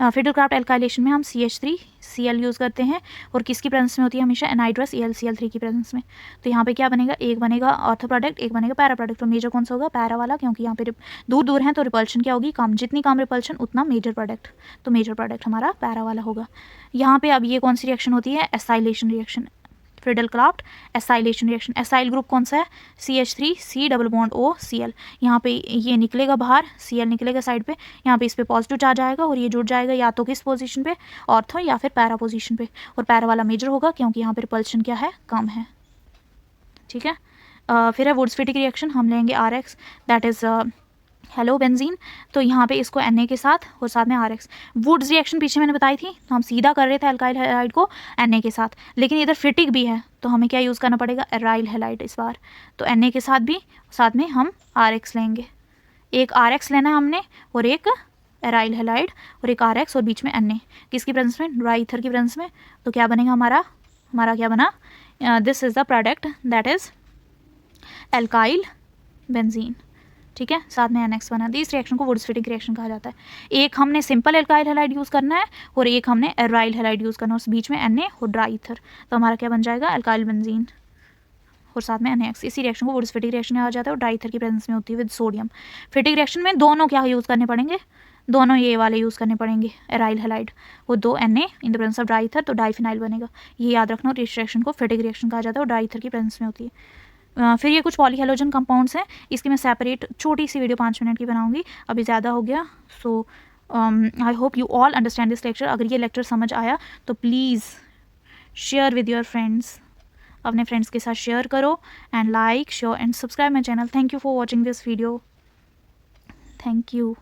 फ्रीडल-क्राफ्ट एल्काइलेशन में हम CH3Cl यूज़ करते हैं, और किसकी प्रेजेंस में होती है, हमेशा एनहाइड्रस AlCl3 की प्रेजेंस में। तो यहाँ पे क्या बनेगा, एक बनेगा ऑर्थो प्रोडक्ट, एक बनेगा पैरा प्रोडक्ट, तो मेजर कौन सा होगा, पैरा वाला, क्योंकि यहाँ पे दूर दूर हैं तो रिपल्शन क्या होगी, कम, जितनी कम रिपल्शन उतना मेजर प्रोडक्ट, तो मेजर प्रोडक्ट हमारा पैरा वाला होगा। यहाँ पे अब ये कौन सी रिएक्शन होती है, acylation reaction, Friedel-Crafts acylation reaction. Acyl group कौन सा है, CH3C+O Cl, यहाँ पे ये निकलेगा बाहर, Cl निकलेगा साइड पे, यहाँ पे इस पे पॉजिटिव चार्ज आएगा और ये जुड़ जाएगा या तो किस पोजीशन पे, ऑर्थो या फिर पैरा पोजीशन पे, और पैरा वाला मेजर होगा क्योंकि यहाँ पे रिपल्शन क्या है, कम है, ठीक है। फिर है वुड्स-फिटिक रिएक्शन, हम लेंगे RX, that is hello benzene, तो यहाँ पे इसको Na के साथ और साथ में RX। वुड्स रिएक्शन पीछे मैंने बताई थी, तो हम सीधा कर रहे थे अल्काइल हैलाइड को Na के साथ, लेकिन इधर फिटिक भी है तो हमें क्या यूज़ करना पड़ेगा, एराइल हैलाइड इस बार, तो Na के साथ भी, साथ में हम RX लेंगे, एक RX लेना है हमने और एक एराइल हैलाइड और एक RX और बीच में Na, किसकी प्रेजेंस में, ड्राई ईथर की प्रेजेंस में। तो क्या बनेगा हमारा क्या बना, this is the product that is alkyl benzene, ठीक है, साथ में NX बना। इस रिएक्शन को वुड्स-फिटिक रिएक्शन कहा जाता है। एक हमने सिंपल एल्काइल हैलाइड यूज़ करना है और एक हमने एराइल हैलाइड यूज़ करना है, उस बीच में Na और ड्राई ईथर, तो हमारा क्या बन जाएगा, एल्काइल बेंजीन और साथ में NX। इसी रिएक्शन को वुड्स-फिटिक रिएक्शन कहा जाता है, और ड्राई ईथर की प्रेजेंस में होती है विद सोडियम। फिटिक रिएक्शन में दोनों क्या यूज़ करने पड़ेंगे, दोनों ये वाले यूज़ करने पड़ेंगे, एराइल हैलाइड और 2 Na in the presence of dry ether, तो डाइफिनाइल बनेगा, ये याद रखना। और इस रिएक्शन को फिटिक रिएक्शन कहा जाता है और ड्राई ईथर की प्रेजेंस में होती है। फिर ये कुछ पॉलीहेलोजन कंपाउंड्स हैं, इसकी मैं सेपरेट छोटी सी वीडियो 5 मिनट की बनाऊंगी, अभी ज़्यादा हो गया। So I hope you all understand this lecture. अगर ये लेक्चर समझ आया तो please share with your friends, अपने फ्रेंड्स के साथ शेयर करो, and like share and subscribe my channel. Thank you for watching this video, thank you.